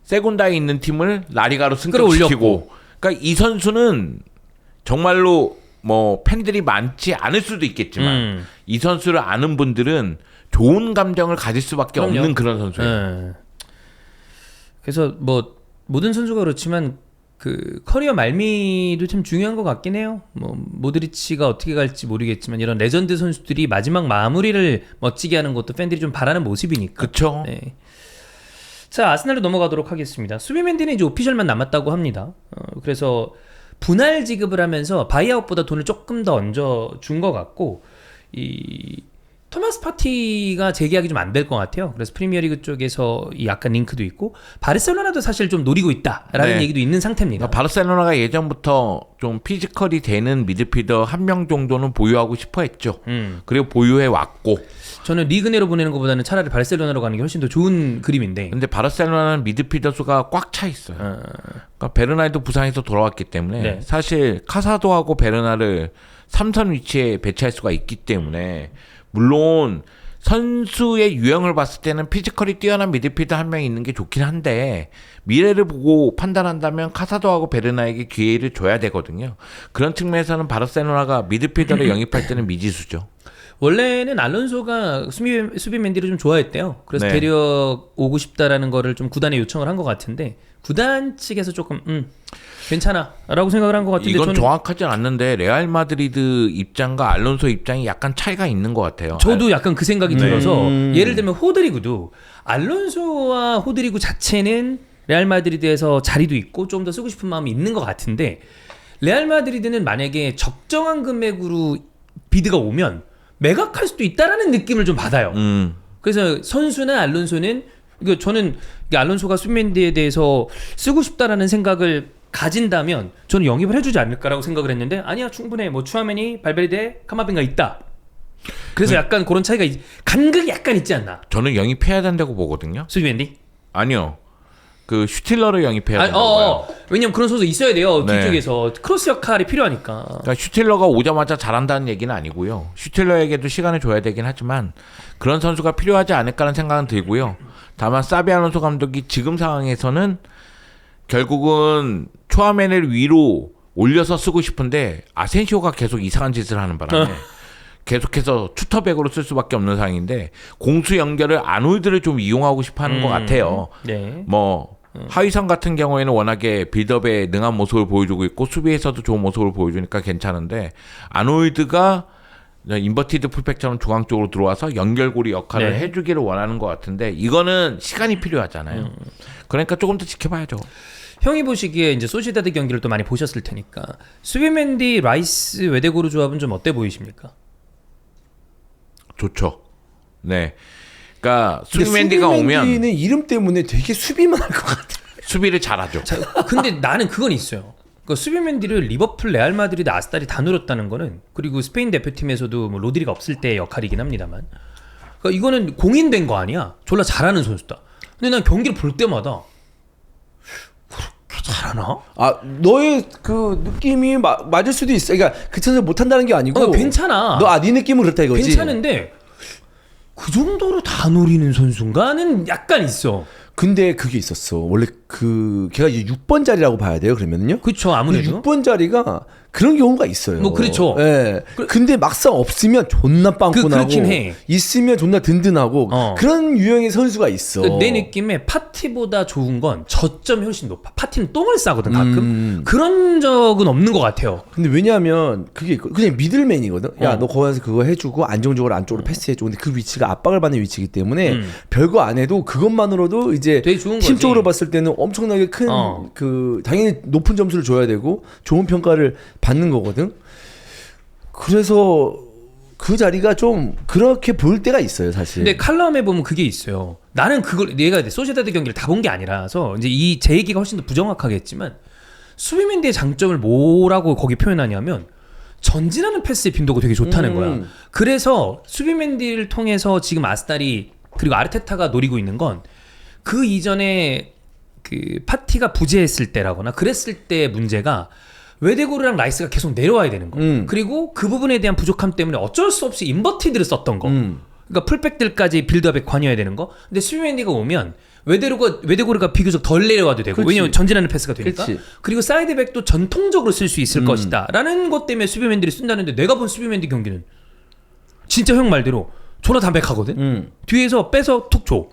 [SPEAKER 2] 세군다에 있는 팀을 라리가로 승격시키고
[SPEAKER 3] 끌어올렸고.
[SPEAKER 2] 그러니까 이 선수는 정말로 뭐 팬들이 많지 않을 수도 있겠지만 이 선수를 아는 분들은 좋은 감정을 가질 수밖에
[SPEAKER 3] 그럼요.
[SPEAKER 2] 없는 그런 선수예요.
[SPEAKER 3] 네. 그래서 뭐 모든 선수가 그렇지만 그 커리어 말미도 참 중요한 것 같긴 해요. 뭐 모드리치가 어떻게 갈지 모르겠지만 이런 레전드 선수들이 마지막 마무리를 멋지게 하는 것도 팬들이 좀 바라는 모습이니까.
[SPEAKER 2] 그렇죠.
[SPEAKER 3] 네. 자, 아스날로 넘어가도록 하겠습니다. 수비 맨디는 이제 오피셜만 남았다고 합니다. 그래서 분할 지급을 하면서 바이아웃보다 돈을 조금 더 얹어 준 것 같고 이 토마스 파티가 재계약이 좀 안 될 것 같아요. 그래서 프리미어리그 쪽에서 이 약간 링크도 있고 바르셀로나도 사실 좀 노리고 있다라는
[SPEAKER 2] 네.
[SPEAKER 3] 얘기도 있는 상태입니다.
[SPEAKER 2] 그러니까 바르셀로나가 예전부터 좀 피지컬이 되는 미드필더 한 명 정도는 보유하고 싶어 했죠. 그리고 보유해 왔고.
[SPEAKER 3] 저는 리그 내로 보내는 것보다는 차라리 바르셀로나로 가는 게 훨씬 더 좋은 그림인데.
[SPEAKER 2] 근데 바르셀로나는 미드필더 수가 꽉 차 있어요. 그러니까 베르나르도 부상에서 돌아왔기 때문에
[SPEAKER 3] 네.
[SPEAKER 2] 사실 카사도하고 베르나를 3선 위치에 배치할 수가 있기 때문에 물론 선수의 유형을 봤을 때는 피지컬이 뛰어난 미드필더 한 명이 있는 게 좋긴 한데 미래를 보고 판단한다면 카사도하고 베르나에게 기회를 줘야 되거든요. 그런 측면에서는 바르셀로나가 미드필더를 영입할 때는 미지수죠.
[SPEAKER 3] 원래는 알론소가 수비 맨디를 좀 좋아했대요. 그래서
[SPEAKER 2] 네.
[SPEAKER 3] 데려오고 싶다라는 거를 좀 구단에 요청을 한 것 같은데 구단 측에서 조금 괜찮아라고 생각을 한 것 같은데
[SPEAKER 2] 이건
[SPEAKER 3] 저는
[SPEAKER 2] 정확하진 않는데 레알 마드리드 입장과 알론소 입장이 약간 차이가 있는 것 같아요.
[SPEAKER 3] 저도 약간 그 생각이
[SPEAKER 2] 네.
[SPEAKER 3] 들어서 예를 들면 호드리구도 알론소와 호드리구 자체는 레알 마드리드에서 자리도 있고 좀 더 쓰고 싶은 마음이 있는 것 같은데 레알 마드리드는 만약에 적정한 금액으로 비드가 오면 매각할 수도 있다라는 느낌을 좀 받아요. 그래서 선수나 알론소는 이거 저는 이게 알론소가 수비맨디에 대해서 쓰고 싶다라는 생각을 가진다면 저는 영입을 해주지 않을까라고 생각을 했는데 아니야 충분해 뭐 추아메니 발베르데 카마빈가 있다. 그래서 약간 그런 차이가 간극이 약간 있지 않나?
[SPEAKER 2] 저는 영입해야 된다고 보거든요.
[SPEAKER 3] 수비맨디?
[SPEAKER 2] 아니요. 그 슈틸러를 영입해야 된다고 봐요.
[SPEAKER 3] 왜냐면 그런 선수 있어야 돼요.
[SPEAKER 2] 네.
[SPEAKER 3] 뒤쪽에서 크로스 역할이 필요하니까.
[SPEAKER 2] 그러니까 슈틸러가 오자마자 잘한다는 얘기는 아니고요. 슈틸러에게도 시간을 줘야 되긴 하지만 그런 선수가 필요하지 않을까라는 생각은 들고요. 다만 사비 알론소 감독이 지금 상황에서는 결국은 초아멘을 위로 올려서 쓰고 싶은데 아센시오가 계속 이상한 짓을 하는 바람에 계속해서 투터백으로 쓸 수밖에 없는 상황인데 공수 연결을 아놀드를 좀 이용하고 싶어하는 것 같아요.
[SPEAKER 3] 네.
[SPEAKER 2] 뭐 하위선 같은 경우에는 워낙에 빌드업에 능한 모습을 보여주고 있고 수비에서도 좋은 모습을 보여주니까 괜찮은데 아놀드가 인버티드 풀백처럼 중앙 쪽으로 들어와서 연결고리 역할을
[SPEAKER 3] 네.
[SPEAKER 2] 해주기를 원하는 것 같은데 이거는 시간이 필요하잖아요. 그러니까 조금 더 지켜봐야죠.
[SPEAKER 3] 형이 보시기에 이제 소시다드 경기를 또 많이 보셨을 테니까 수비맨디, 라이스, 웨데고르 조합은 좀 어때 보이십니까?
[SPEAKER 2] 좋죠. 네. 그러니까 수비맨디가 오면
[SPEAKER 1] 수비맨디는 이름 때문에 되게 수비만 할 것 같아.
[SPEAKER 2] 수비를 잘하죠.
[SPEAKER 3] 자, 근데 나는 그건 있어요. 그러니까 수비맨디를 리버풀, 레알 마드리드, 아스날이 다 누렸다는 거는 그리고 스페인 대표팀에서도 뭐 로드리가 없을 때의 역할이긴 합니다만 그러니까 이거는 공인된 거 아니야. 졸라 잘하는 선수다. 근데 난 경기를 볼 때마다 그렇게 잘하나?
[SPEAKER 1] 아 너의 그 느낌이 맞을 수도 있어. 그러니까 그 선수 못한다는 게 아니고.
[SPEAKER 3] 괜찮아.
[SPEAKER 1] 네 느낌은 그렇다 이거지.
[SPEAKER 3] 괜찮은데 그 정도로 다 노리는 선수인가는 약간 있어.
[SPEAKER 1] 근데 그게 있었어. 원래 그 걔가 이제 6번 자리라고 봐야 돼요. 그러면은요.
[SPEAKER 3] 그렇죠. 아무래도
[SPEAKER 1] 6번 자리가 그런 경우가 있어요.
[SPEAKER 3] 뭐 그렇죠.
[SPEAKER 1] 예. 근데 막상 없으면 존나 빵꾸 나고
[SPEAKER 3] 그렇긴 해.
[SPEAKER 1] 있으면 존나 든든하고 그런 유형의 선수가 있어.
[SPEAKER 3] 내 느낌에 파티보다 좋은 건 저점이 훨씬 높아. 파티는 똥을 싸거든 가끔. 그런 적은 없는 것 같아요.
[SPEAKER 1] 근데 왜냐하면 그게 그냥 미들맨이거든. 야, 너 거기서 그거 해주고 안정적으로 안쪽으로 패스해줘. 근데 그 위치가 압박을 받는 위치이기 때문에 별거 안 해도 그것만으로도 이제
[SPEAKER 3] 되게 좋은 거지.
[SPEAKER 1] 팀적으로 봤을 때는 엄청나게 큰 그 당연히 높은 점수를 줘야 되고 좋은 평가를 받는 거거든. 그래서 그 자리가 좀 그렇게 보일 때가 있어요, 사실.
[SPEAKER 3] 근데 칼럼에 보면 그게 있어요. 나는 그걸 내가 소시다드 경기를 다 본 게 아니라서 이제 이 제 얘기가 훨씬 더 부정확하겠지만 수비맨디의 장점을 뭐라고 거기 표현하냐면 전진하는 패스의 빈도가 되게 좋다는 거야. 그래서 수비맨디를 통해서 지금 아스날이 그리고 아르테타가 노리고 있는 건 그 이전에 그 파티가 부재했을 때라거나 그랬을 때 문제가 웨데고르랑 라이스가 계속 내려와야 되는 거. 그리고 그 부분에 대한 부족함 때문에 어쩔 수 없이 인버티드를 썼던 거. 그러니까 풀백들까지 빌드업에 관여해야 되는 거. 근데 수비맨디가 오면 웨데고르가 비교적 덜 내려와도 되고
[SPEAKER 1] 그치.
[SPEAKER 3] 왜냐면 전진하는 패스가 되니까.
[SPEAKER 1] 그치.
[SPEAKER 3] 그리고 사이드백도 전통적으로 쓸 수 있을 것이다 라는 것 때문에 수비맨디를 쓴다는데 내가 본 수비맨디 경기는 진짜 형 말대로 존나 담백하거든. 뒤에서 빼서 툭 줘.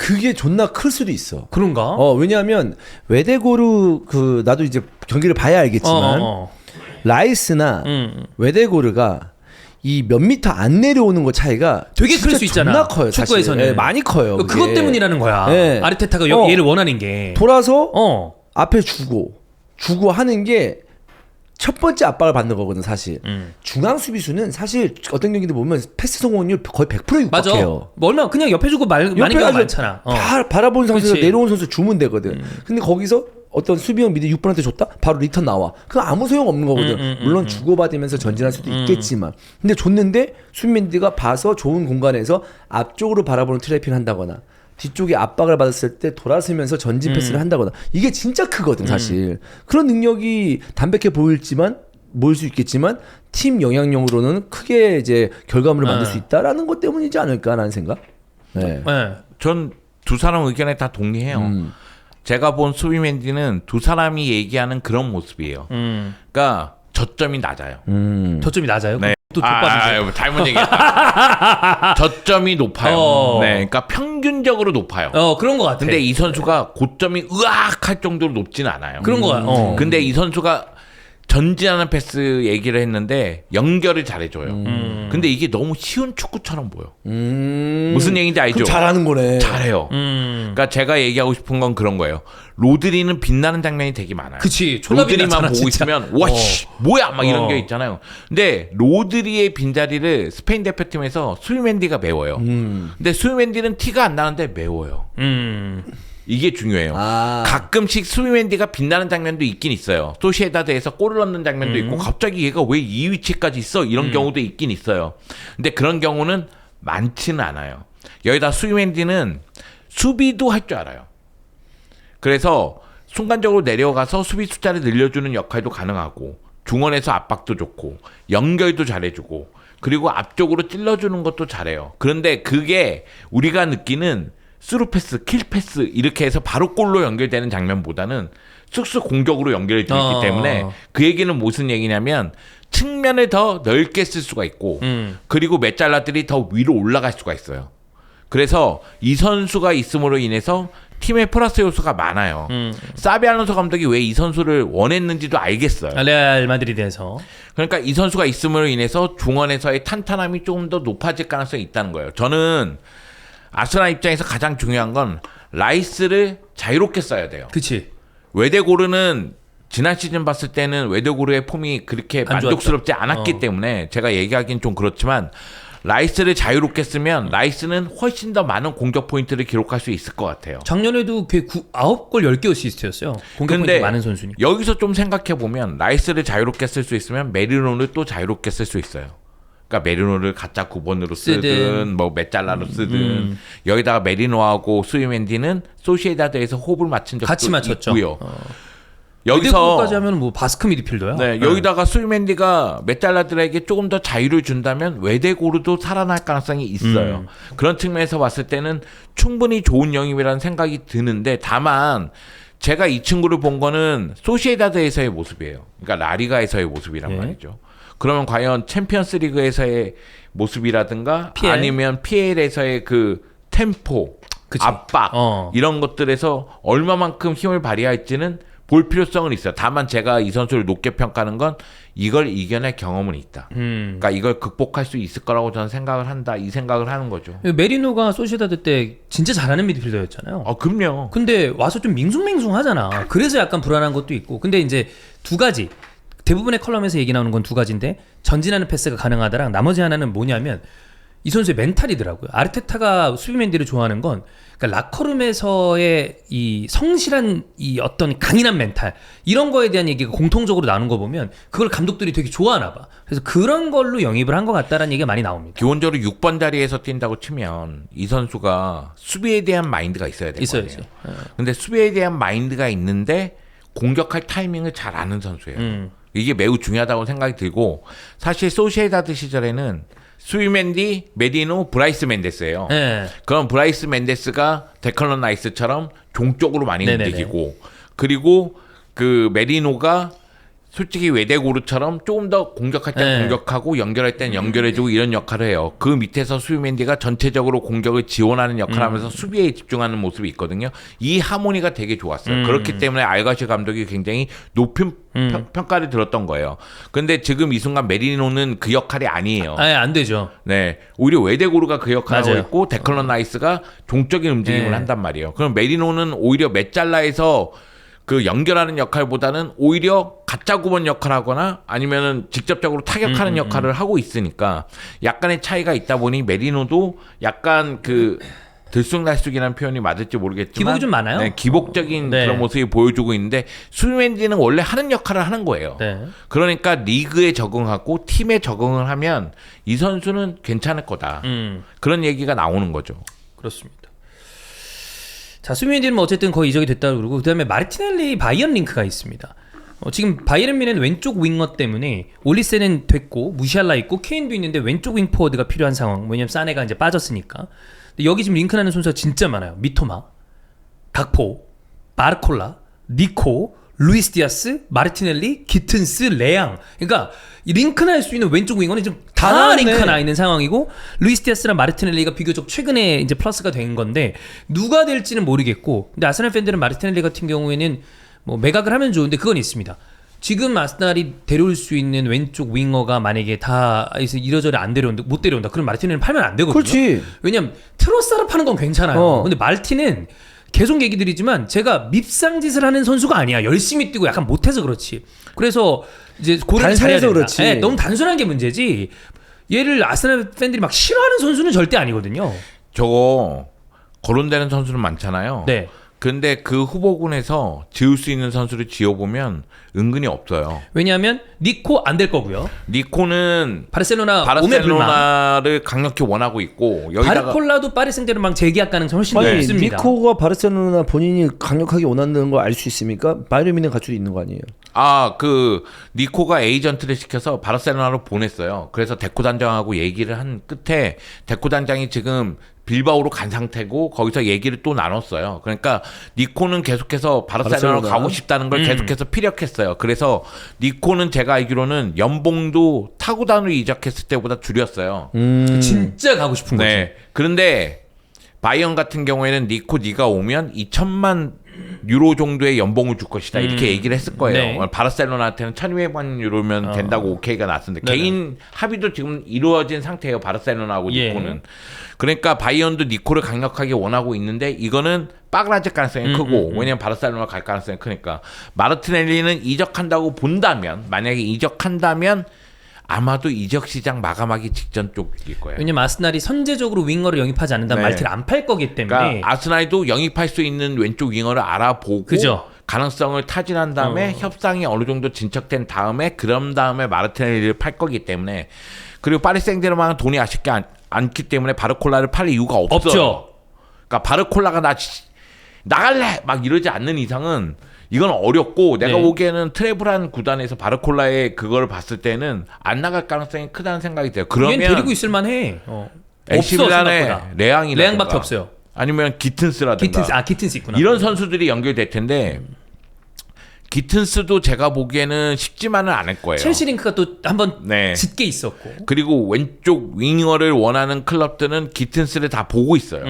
[SPEAKER 1] 그게 존나 클 수도 있어.
[SPEAKER 3] 그런가?
[SPEAKER 1] 왜냐하면 웨데고르 그 나도 이제 경기를 봐야 알겠지만 라이스나 웨데고르가 이 몇 미터 안 내려오는 거 차이가
[SPEAKER 3] 되게 클
[SPEAKER 1] 진짜
[SPEAKER 3] 수 있잖아.
[SPEAKER 1] 존나 커요. 사실.
[SPEAKER 3] 축구에서는.
[SPEAKER 1] 예, 많이 커요. 그게.
[SPEAKER 3] 그것 때문이라는 거야.
[SPEAKER 1] 네.
[SPEAKER 3] 아르테타가 얘를 원하는 게.
[SPEAKER 1] 돌아서
[SPEAKER 3] 어.
[SPEAKER 1] 앞에 주고 하는 게 첫 번째 압박을 받는 거거든 사실. 중앙 수비수는 사실 어떤 경기도 보면 패스 성공률 거의 100%
[SPEAKER 3] 맞아.
[SPEAKER 1] 육박해요.
[SPEAKER 3] 뭐 얼마 그냥 옆에 주고 많은 경우가 많잖아.
[SPEAKER 1] 바라보는 상태에서
[SPEAKER 3] 그치.
[SPEAKER 1] 내려온 선수 주면 되거든. 근데 거기서 어떤 수비형 미드 6번한테 줬다? 바로 리턴 나와. 그거 아무 소용 없는 거거든. 물론 주고받으면서 전진할 수도 있겠지만. 근데 줬는데 수비맨디가 봐서 좋은 공간에서 앞쪽으로 바라보는 트래핑을 한다거나 뒤쪽에 압박을 받았을 때 돌아서면서 전진 패스를 한다거나 이게 진짜 크거든 사실. 그런 능력이 담백해 보일지만 모일 수 있겠지만 팀 영향력으로는 크게 이제 결과물을 만들 수 있다라는 것 때문이지 않을까라는 생각. 네.
[SPEAKER 3] 네.
[SPEAKER 2] 전 두 사람 의견에 다 동의해요. 제가 본 수비맨디는 두 사람이 얘기하는 그런 모습이에요. 그러니까 저점이 낮아요.
[SPEAKER 3] 저점이 낮아요?
[SPEAKER 2] 네.
[SPEAKER 3] 또 족밥이죠.
[SPEAKER 2] 잘못 얘기했다. 저점이 높아요. 네, 그러니까 평균적으로 높아요.
[SPEAKER 3] 그런 것 같아.
[SPEAKER 2] 근데 이 선수가 고점이 으악할 정도로 높지는 않아요.
[SPEAKER 3] 그런 거 같아.
[SPEAKER 2] 근데 이 선수가 전진하는 패스 얘기를 했는데 연결을 잘해줘요. 근데 이게 너무 쉬운 축구처럼 보여. 무슨 얘기인지 알죠?
[SPEAKER 1] 그럼 잘하는 거네.
[SPEAKER 2] 잘해요. 그러니까 제가 얘기하고 싶은 건 그런 거예요. 로드리는 빛나는 장면이 되게 많아요.
[SPEAKER 3] 그치.
[SPEAKER 2] 로드리만 보고
[SPEAKER 3] 진짜.
[SPEAKER 2] 있으면 와씨 뭐야 막 이런 게 있잖아요. 근데 로드리의 빈자리를 스페인 대표팀에서 수비맨디가 메워요. 근데 수비맨디는 티가 안 나는데 메워요. 이게 중요해요. 가끔씩 수비맨디가 빛나는 장면도 있긴 있어요. 소시에다드에서 골을 넣는 장면도 있고 갑자기 얘가 왜 이 위치까지 있어? 이런 경우도 있긴 있어요. 근데 그런 경우는 많지는 않아요. 여기다 수비맨디는 수비도 할 줄 알아요. 그래서 순간적으로 내려가서 수비 숫자를 늘려주는 역할도 가능하고 중원에서 압박도 좋고 연결도 잘해주고 그리고 앞쪽으로 찔러주는 것도 잘해요. 그런데 그게 우리가 느끼는 스루패스, 킬패스 이렇게 해서 바로 골로 연결되는 장면보다는 쑥쑥 공격으로 연결이 되기 때문에 그 얘기는 무슨 얘기냐면 측면을 더 넓게 쓸 수가 있고 그리고 메잘라들이 더 위로 올라갈 수가 있어요. 그래서 이 선수가 있음으로 인해서 팀의 플러스 요소가 많아요. 사비 알론소 감독이 왜 이 선수를 원했는지도 알겠어요.
[SPEAKER 3] 레알 마드리드에서.
[SPEAKER 2] 그러니까 이 선수가 있음으로 인해서 중원에서의 탄탄함이 조금 더 높아질 가능성이 있다는 거예요. 저는 아스날 입장에서 가장 중요한 건 라이스를 자유롭게 써야 돼요.
[SPEAKER 3] 그치.
[SPEAKER 2] 웨데고르는 지난 시즌 봤을 때는 웨데고르의 폼이 그렇게 만족스럽지 않았기 때문에 제가 얘기하기는 좀 그렇지만 라이스를 자유롭게 쓰면 라이스는 훨씬 더 많은 공격 포인트를 기록할 수 있을 것 같아요.
[SPEAKER 3] 작년에도 9골 10개 어시스트였어요. 공격 포인트 많은 선수니까.
[SPEAKER 2] 여기서 좀 생각해보면 라이스를 자유롭게 쓸 수 있으면 메리노를 또 자유롭게 쓸 수 있어요. 그러니까 메리노를 가짜 9번으로 쓰든 뭐 메잘라로 쓰든 여기다가 메리노하고 수비맨디는 소시에다드에서 호흡을 맞춘 적도
[SPEAKER 3] 같이 맞췄죠.
[SPEAKER 2] 있고요. 여기서까지
[SPEAKER 3] 하면 뭐 바스크 미드필더야.
[SPEAKER 2] 네, 여기다가 수비맨디가 메잘라들에게 조금 더 자유를 준다면 웨데고르도 살아날 가능성이 있어요. 그런 측면에서 봤을 때는 충분히 좋은 영입이라는 생각이 드는데 다만 제가 이 친구를 본 거는 소시에다드에서의 모습이에요. 그러니까 라리가에서의 모습이란 말이죠. 그러면 과연 챔피언스 리그에서의 모습이라든가
[SPEAKER 3] PL?
[SPEAKER 2] 아니면 PL에서의 그 템포,
[SPEAKER 3] 그치.
[SPEAKER 2] 압박 이런 것들에서 얼마만큼 힘을 발휘할지는 볼 필요성은 있어요. 다만 제가 이 선수를 높게 평가하는 건 이걸 이겨낼 경험은 있다. 그러니까 이걸 극복할 수 있을 거라고 저는 생각을 한다. 이 생각을 하는 거죠.
[SPEAKER 3] 메리노가 소시에다드 때 진짜 잘하는 미드필더였잖아요.
[SPEAKER 2] 그럼요.
[SPEAKER 3] 근데 와서 좀 밍숭맹숭하잖아. 그래서 약간 불안한 것도 있고. 근데 이제 두 가지. 대부분의 컬럼에서 얘기 나오는 건 두 가지인데 전진하는 패스가 가능하다랑 나머지 하나는 뭐냐면 이 선수의 멘탈이더라고요. 아르테타가 수비맨디를 좋아하는 건 그러니까 라커룸에서의 이 성실한 이 어떤 강인한 멘탈 이런 거에 대한 얘기가 공통적으로 나오는 거 보면 그걸 감독들이 되게 좋아하나 봐. 그래서 그런 걸로 영입을 한 것 같다라는 얘기가 많이 나옵니다.
[SPEAKER 2] 기본적으로 6번 자리에서 뛴다고 치면 이 선수가 수비에 대한 마인드가 있어야 될 거 아니에요. 근데 수비에 대한 마인드가 있는데 공격할 타이밍을 잘 아는 선수예요. 이게 매우 중요하다고 생각이 들고 사실 소시에다드 시절에는 수비맨디, 메리노, 브라이스 멘데스예요. 그럼 브라이스 멘데스가 데클런 라이스처럼 종쪽으로 많이 움직이고 그리고 그 메리노가 솔직히 웨데고르처럼 조금 더 공격할 때 공격하고 연결할 땐 연결해주고 이런 역할을 해요. 그 밑에서 수비맨디가 전체적으로 공격을 지원하는 역할을 하면서 수비에 집중하는 모습이 있거든요. 이 하모니가 되게 좋았어요. 그렇기 때문에 알가시 감독이 굉장히 높은 평가를 들었던 거예요. 근데 지금 이 순간 메리노는 그 역할이 아니에요.
[SPEAKER 3] 아예 안 되죠.
[SPEAKER 2] 네, 오히려 웨데고르가 그 역할을 하고 있고 데클런 라이스가 종적인 움직임을 한단 말이에요. 그럼 메리노는 오히려 메잘라에서 그 연결하는 역할보다는 오히려 가짜 9번 역할을 하거나 아니면은 직접적으로 타격하는 역할을 하고 있으니까 약간의 차이가 있다 보니 메리노도 약간 그 들쑥날쑥이라는 표현이 맞을지 모르겠지만
[SPEAKER 3] 기복이 좀 많아요.
[SPEAKER 2] 네, 기복적인 그런 모습이 보여주고 있는데 수비맨디는 원래 하는 역할을 하는 거예요. 그러니까 리그에 적응하고 팀에 적응을 하면 이 선수는 괜찮을 거다. 그런 얘기가 나오는 거죠.
[SPEAKER 3] 그렇습니다. 자, 수비맨디는 뭐 어쨌든 거의 이적이 됐다고 그러고 그다음에 마르티넬리 바이언 링크가 있습니다. 지금 바이에른 뮌헨 왼쪽 윙어 때문에 올리세는 됐고 무시알라 있고 케인도 있는데 왼쪽 윙 포워드가 필요한 상황. 왜냐면 사네가 이제 빠졌으니까. 근데 여기 지금 링크나는 선수가 진짜 많아요. 미토마, 각포, 바르콜라, 니코, 루이스 디아스, 마르티넬리, 기튼스, 레앙. 그러니까 링크나 할 수 있는 왼쪽 윙어는 지금 다
[SPEAKER 1] 나왔네.
[SPEAKER 3] 링크나 있는 상황이고 루이스 디아스랑 마르티넬리가 비교적 최근에 이제 플러스가 된 건데 누가 될지는 모르겠고. 근데 아스날 팬들은 마르티넬리 같은 경우에는 뭐 매각을 하면 좋은데 그건 있습니다. 지금 아스날이 데려올 수 있는 왼쪽 윙어가 만약에 다 이러저러 안 데려온다, 못 데려온다. 그럼 마르티넬리는 팔면 안 되거든요.
[SPEAKER 1] 그렇지.
[SPEAKER 3] 왜냐면 트로사를 파는 건 괜찮아요. 근데 말티는 계속 얘기 드리지만 제가 밉상짓을 하는 선수가 아니야. 열심히 뛰고 약간 못해서 그렇지. 그래서 이제 고려를 잘해야
[SPEAKER 1] 단순해서
[SPEAKER 3] 된다.
[SPEAKER 1] 그렇지.
[SPEAKER 3] 네, 너무 단순한 게 문제지. 얘를 아스날 팬들이 막 싫어하는 선수는 절대 아니거든요.
[SPEAKER 2] 저거 거론되는 선수는 많잖아요.
[SPEAKER 3] 네.
[SPEAKER 2] 근데 그 후보군에서 지을 수 있는 선수를 지어보면 은근히 없어요.
[SPEAKER 3] 왜냐하면 니코 안 될 거고요.
[SPEAKER 2] 니코는
[SPEAKER 3] 바르셀로나 오메 불망.
[SPEAKER 2] 바르셀로나를 강력히 원하고 있고 여기다가
[SPEAKER 3] 바르콜라도 파리 생제르맹 재계약 가능성 훨씬
[SPEAKER 1] 아니
[SPEAKER 3] 높습니다.
[SPEAKER 1] 니코가 바르셀로나 본인이 강력하게 원한다는 걸 알 수 있습니까? 바이에른 뮌헨 갖추고 있는 거 아니에요?
[SPEAKER 2] 그 니코가 에이전트를 시켜서 바르셀로나로 보냈어요. 그래서 데코 단장하고 얘기를 한 끝에 데코 단장이 지금 빌바오로 간 상태고 거기서 얘기를 또 나눴어요. 그러니까 니코는 계속해서 바르셀로나로
[SPEAKER 1] 바르셀로나.
[SPEAKER 2] 가고 싶다는 걸 계속해서 피력했어요. 그래서 니코는 제가 알기로는 연봉도 타구단으로 이적했을 때보다 줄였어요.
[SPEAKER 3] 진짜 가고 싶은 거지.
[SPEAKER 2] 네. 그런데 바이언 같은 경우에는 니코 네가 오면 2천만 유로 정도의 연봉을 줄 것이다 이렇게 얘기를 했을 거예요.
[SPEAKER 3] 네.
[SPEAKER 2] 바르셀로나한테는 1,200만 유로면 된다고 오케이가 났었는데
[SPEAKER 3] 네네.
[SPEAKER 2] 개인 합의도 지금 이루어진 상태예요. 바르셀로나하고
[SPEAKER 3] 예.
[SPEAKER 2] 니코는. 그러니까 바이언도 니코를 강력하게 원하고 있는데 이거는 빠그라질 가능성이 크고 왜냐면 바르셀로나 갈 가능성이 크니까 마르티넬리는 이적한다고 본다면 만약에 이적한다면 아마도 이적 시장 마감하기 직전 쪽일 거예요.
[SPEAKER 3] 왜냐면 아스날이 선제적으로 윙어를 영입하지 않는다면
[SPEAKER 2] 네.
[SPEAKER 3] 말티를 안 팔 거기 때문에.
[SPEAKER 2] 그러니까 아스날도 영입할 수 있는 왼쪽 윙어를 알아보고
[SPEAKER 3] 그죠.
[SPEAKER 2] 가능성을 타진한 다음에 협상이 어느 정도 진척된 다음에 그런 다음에 마르티넬리를 팔 거기 때문에 그리고 파리 생제르맹은 돈이 아쉽게 않기 때문에 바르콜라를 팔 이유가 없어요.
[SPEAKER 3] 없죠.
[SPEAKER 2] 그러니까 바르콜라가 나갈래 막 이러지 않는 이상은 이건 어렵고 내가
[SPEAKER 3] 네.
[SPEAKER 2] 보기에는 트래블한 구단에서 바르콜라의 그걸 봤을 때는 안 나갈 가능성이 크다는 생각이 들어요. 그러면
[SPEAKER 3] 얘는 데리고 있을 만해. 없어
[SPEAKER 2] 에시밀란의
[SPEAKER 3] 생각보다.
[SPEAKER 2] 레앙이라든가
[SPEAKER 3] 레앙밖에 없어요.
[SPEAKER 2] 아니면 기튼스라든가
[SPEAKER 3] 기튼스 있구나.
[SPEAKER 2] 이런 선수들이 연결될 텐데 기튼스도 제가 보기에는 쉽지만은 않을 거예요.
[SPEAKER 3] 첼시 링크가 또 한번
[SPEAKER 2] 네.
[SPEAKER 3] 짙게 있었고.
[SPEAKER 2] 그리고 왼쪽 윙어를 원하는 클럽들은 기튼스를 다 보고 있어요.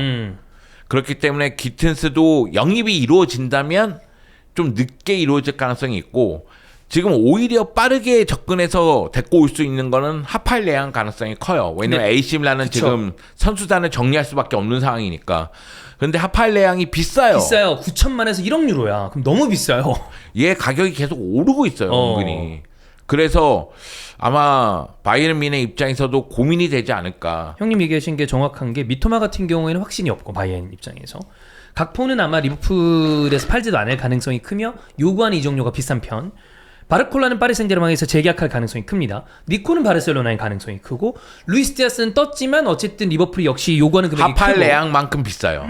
[SPEAKER 2] 그렇기 때문에 기튼스도 영입이 이루어진다면 좀 늦게 이루어질 가능성이 있고 지금 오히려 빠르게 접근해서 데리고 올 수 있는 거는 하팔레앙 가능성이 커요. 왜냐면
[SPEAKER 3] 네.
[SPEAKER 2] AC 밀란은
[SPEAKER 3] 그쵸.
[SPEAKER 2] 지금 선수단을 정리할 수밖에 없는 상황이니까. 근데 하팔레앙이 비싸요.
[SPEAKER 3] 비싸요. 9천만에서 1억 유로야. 그럼 너무 비싸요.
[SPEAKER 2] 얘 가격이 계속 오르고 있어요.
[SPEAKER 3] 어.
[SPEAKER 2] 은근히. 그래서 아마 바이에른 뮌헨 입장에서도 고민이 되지 않을까.
[SPEAKER 3] 형님 얘기하신 게 정확한 게 미토마 같은 경우에는 확신이 없고 바이에른 입장에서. 각포는 아마 리버풀에서 팔지도 않을 가능성이 크며 요구하는 이적료가 비싼 편. 바르콜라는 파리 생제르맹에서 재계약할 가능성이 큽니다. 니코는 바르셀로나의 가능성이 크고 루이스 디아스는 떴지만 어쨌든 리버풀이 역시 요구하는 금액이 크고
[SPEAKER 2] 하팔레앙만큼 비싸요.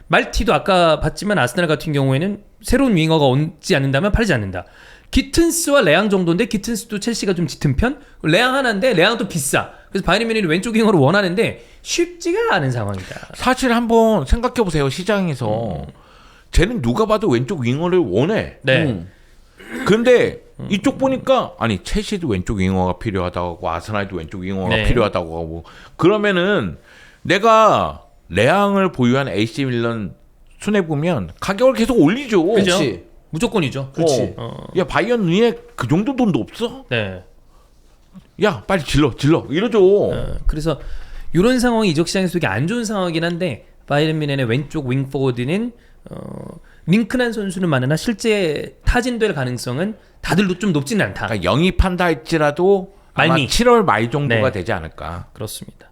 [SPEAKER 3] 말티도 아까 봤지만 아스날 같은 경우에는 새로운 윙어가 오지 않는다면 팔지 않는다. 기튼스와 레앙 정도인데 기튼스도 첼시가 좀 짙은 편. 레앙 하나인데 레앙도 비싸. 그래서 바이에른 뮌헨이 왼쪽 윙어를 원하는데 쉽지가 않은 상황이다.
[SPEAKER 2] 사실 한번 생각해 보세요. 시장에서 쟤는 누가 봐도 왼쪽 윙어를 원해.
[SPEAKER 3] 네.
[SPEAKER 2] 근데 이쪽 보니까 아니 첼시도 왼쪽 윙어가 필요하다고 하고 아스날도 왼쪽 윙어가
[SPEAKER 3] 네.
[SPEAKER 2] 필요하다고 하고 그러면은 내가 레앙을 보유한 AC 밀란 손해 보면 가격을 계속 올리죠.
[SPEAKER 3] 그죠?
[SPEAKER 1] 그렇지.
[SPEAKER 3] 무조건이죠.
[SPEAKER 1] 그렇지.
[SPEAKER 2] 야 바이언 눈에 그 정도 돈도 없어?
[SPEAKER 3] 네.
[SPEAKER 2] 야 빨리 질러 이러죠.
[SPEAKER 3] 그래서 이런 상황이 이적 시장 속에 안 좋은 상황이긴 한데 바이에른 뮌헨의 왼쪽 윙 포워드는 링크난 선수는 많으나 실제 타진될 가능성은 다들 좀 높지는 않다.
[SPEAKER 2] 그러니까 영입한다 할지라도 아마
[SPEAKER 3] 말미.
[SPEAKER 2] 7월 말 정도가
[SPEAKER 3] 네.
[SPEAKER 2] 되지 않을까.
[SPEAKER 3] 그렇습니다.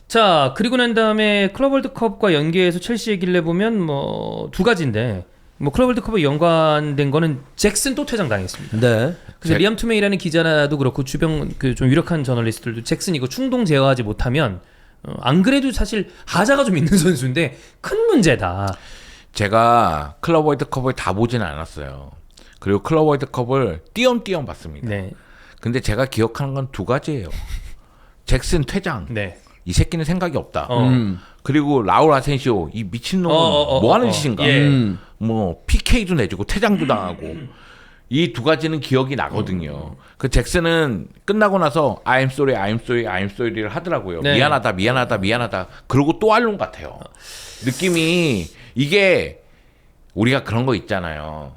[SPEAKER 3] 자, 그리고 난 다음에 클럽 월드컵과 연계해서 첼시 얘기를 해보면 뭐 두 가지인데 뭐 클럽 월드컵에 연관된 거는 잭슨 또 퇴장당했습니다.
[SPEAKER 1] 네.
[SPEAKER 3] 그래서 리암 투메이라는 기자도 그렇고 주변 그 좀 유력한 저널리스트들도 잭슨 이거 충동 제어하지 못하면 안 그래도 사실 하자가 좀 있는 선수인데 큰 문제다.
[SPEAKER 2] 제가 클럽 월드컵을 다 보지는 않았어요. 그리고 클럽 월드컵을 띄엄띄엄 봤습니다.
[SPEAKER 3] 네.
[SPEAKER 2] 근데 제가 기억하는 건 두 가지예요. 잭슨 퇴장.
[SPEAKER 3] 네.
[SPEAKER 2] 이 새끼는 생각이 없다. 그리고 라울 아센시오 이 미친놈은 뭐 하는 짓인가.
[SPEAKER 3] 예.
[SPEAKER 2] 뭐 PK도 내주고 퇴장도 당하고 이 두 가지는 기억이 나거든요. 그 잭슨은 끝나고 나서 I'm sorry를 하더라고요.
[SPEAKER 3] 네.
[SPEAKER 2] 미안하다. 그러고 또 알론 같아요. 느낌이 이게 우리가 그런 거 있잖아요.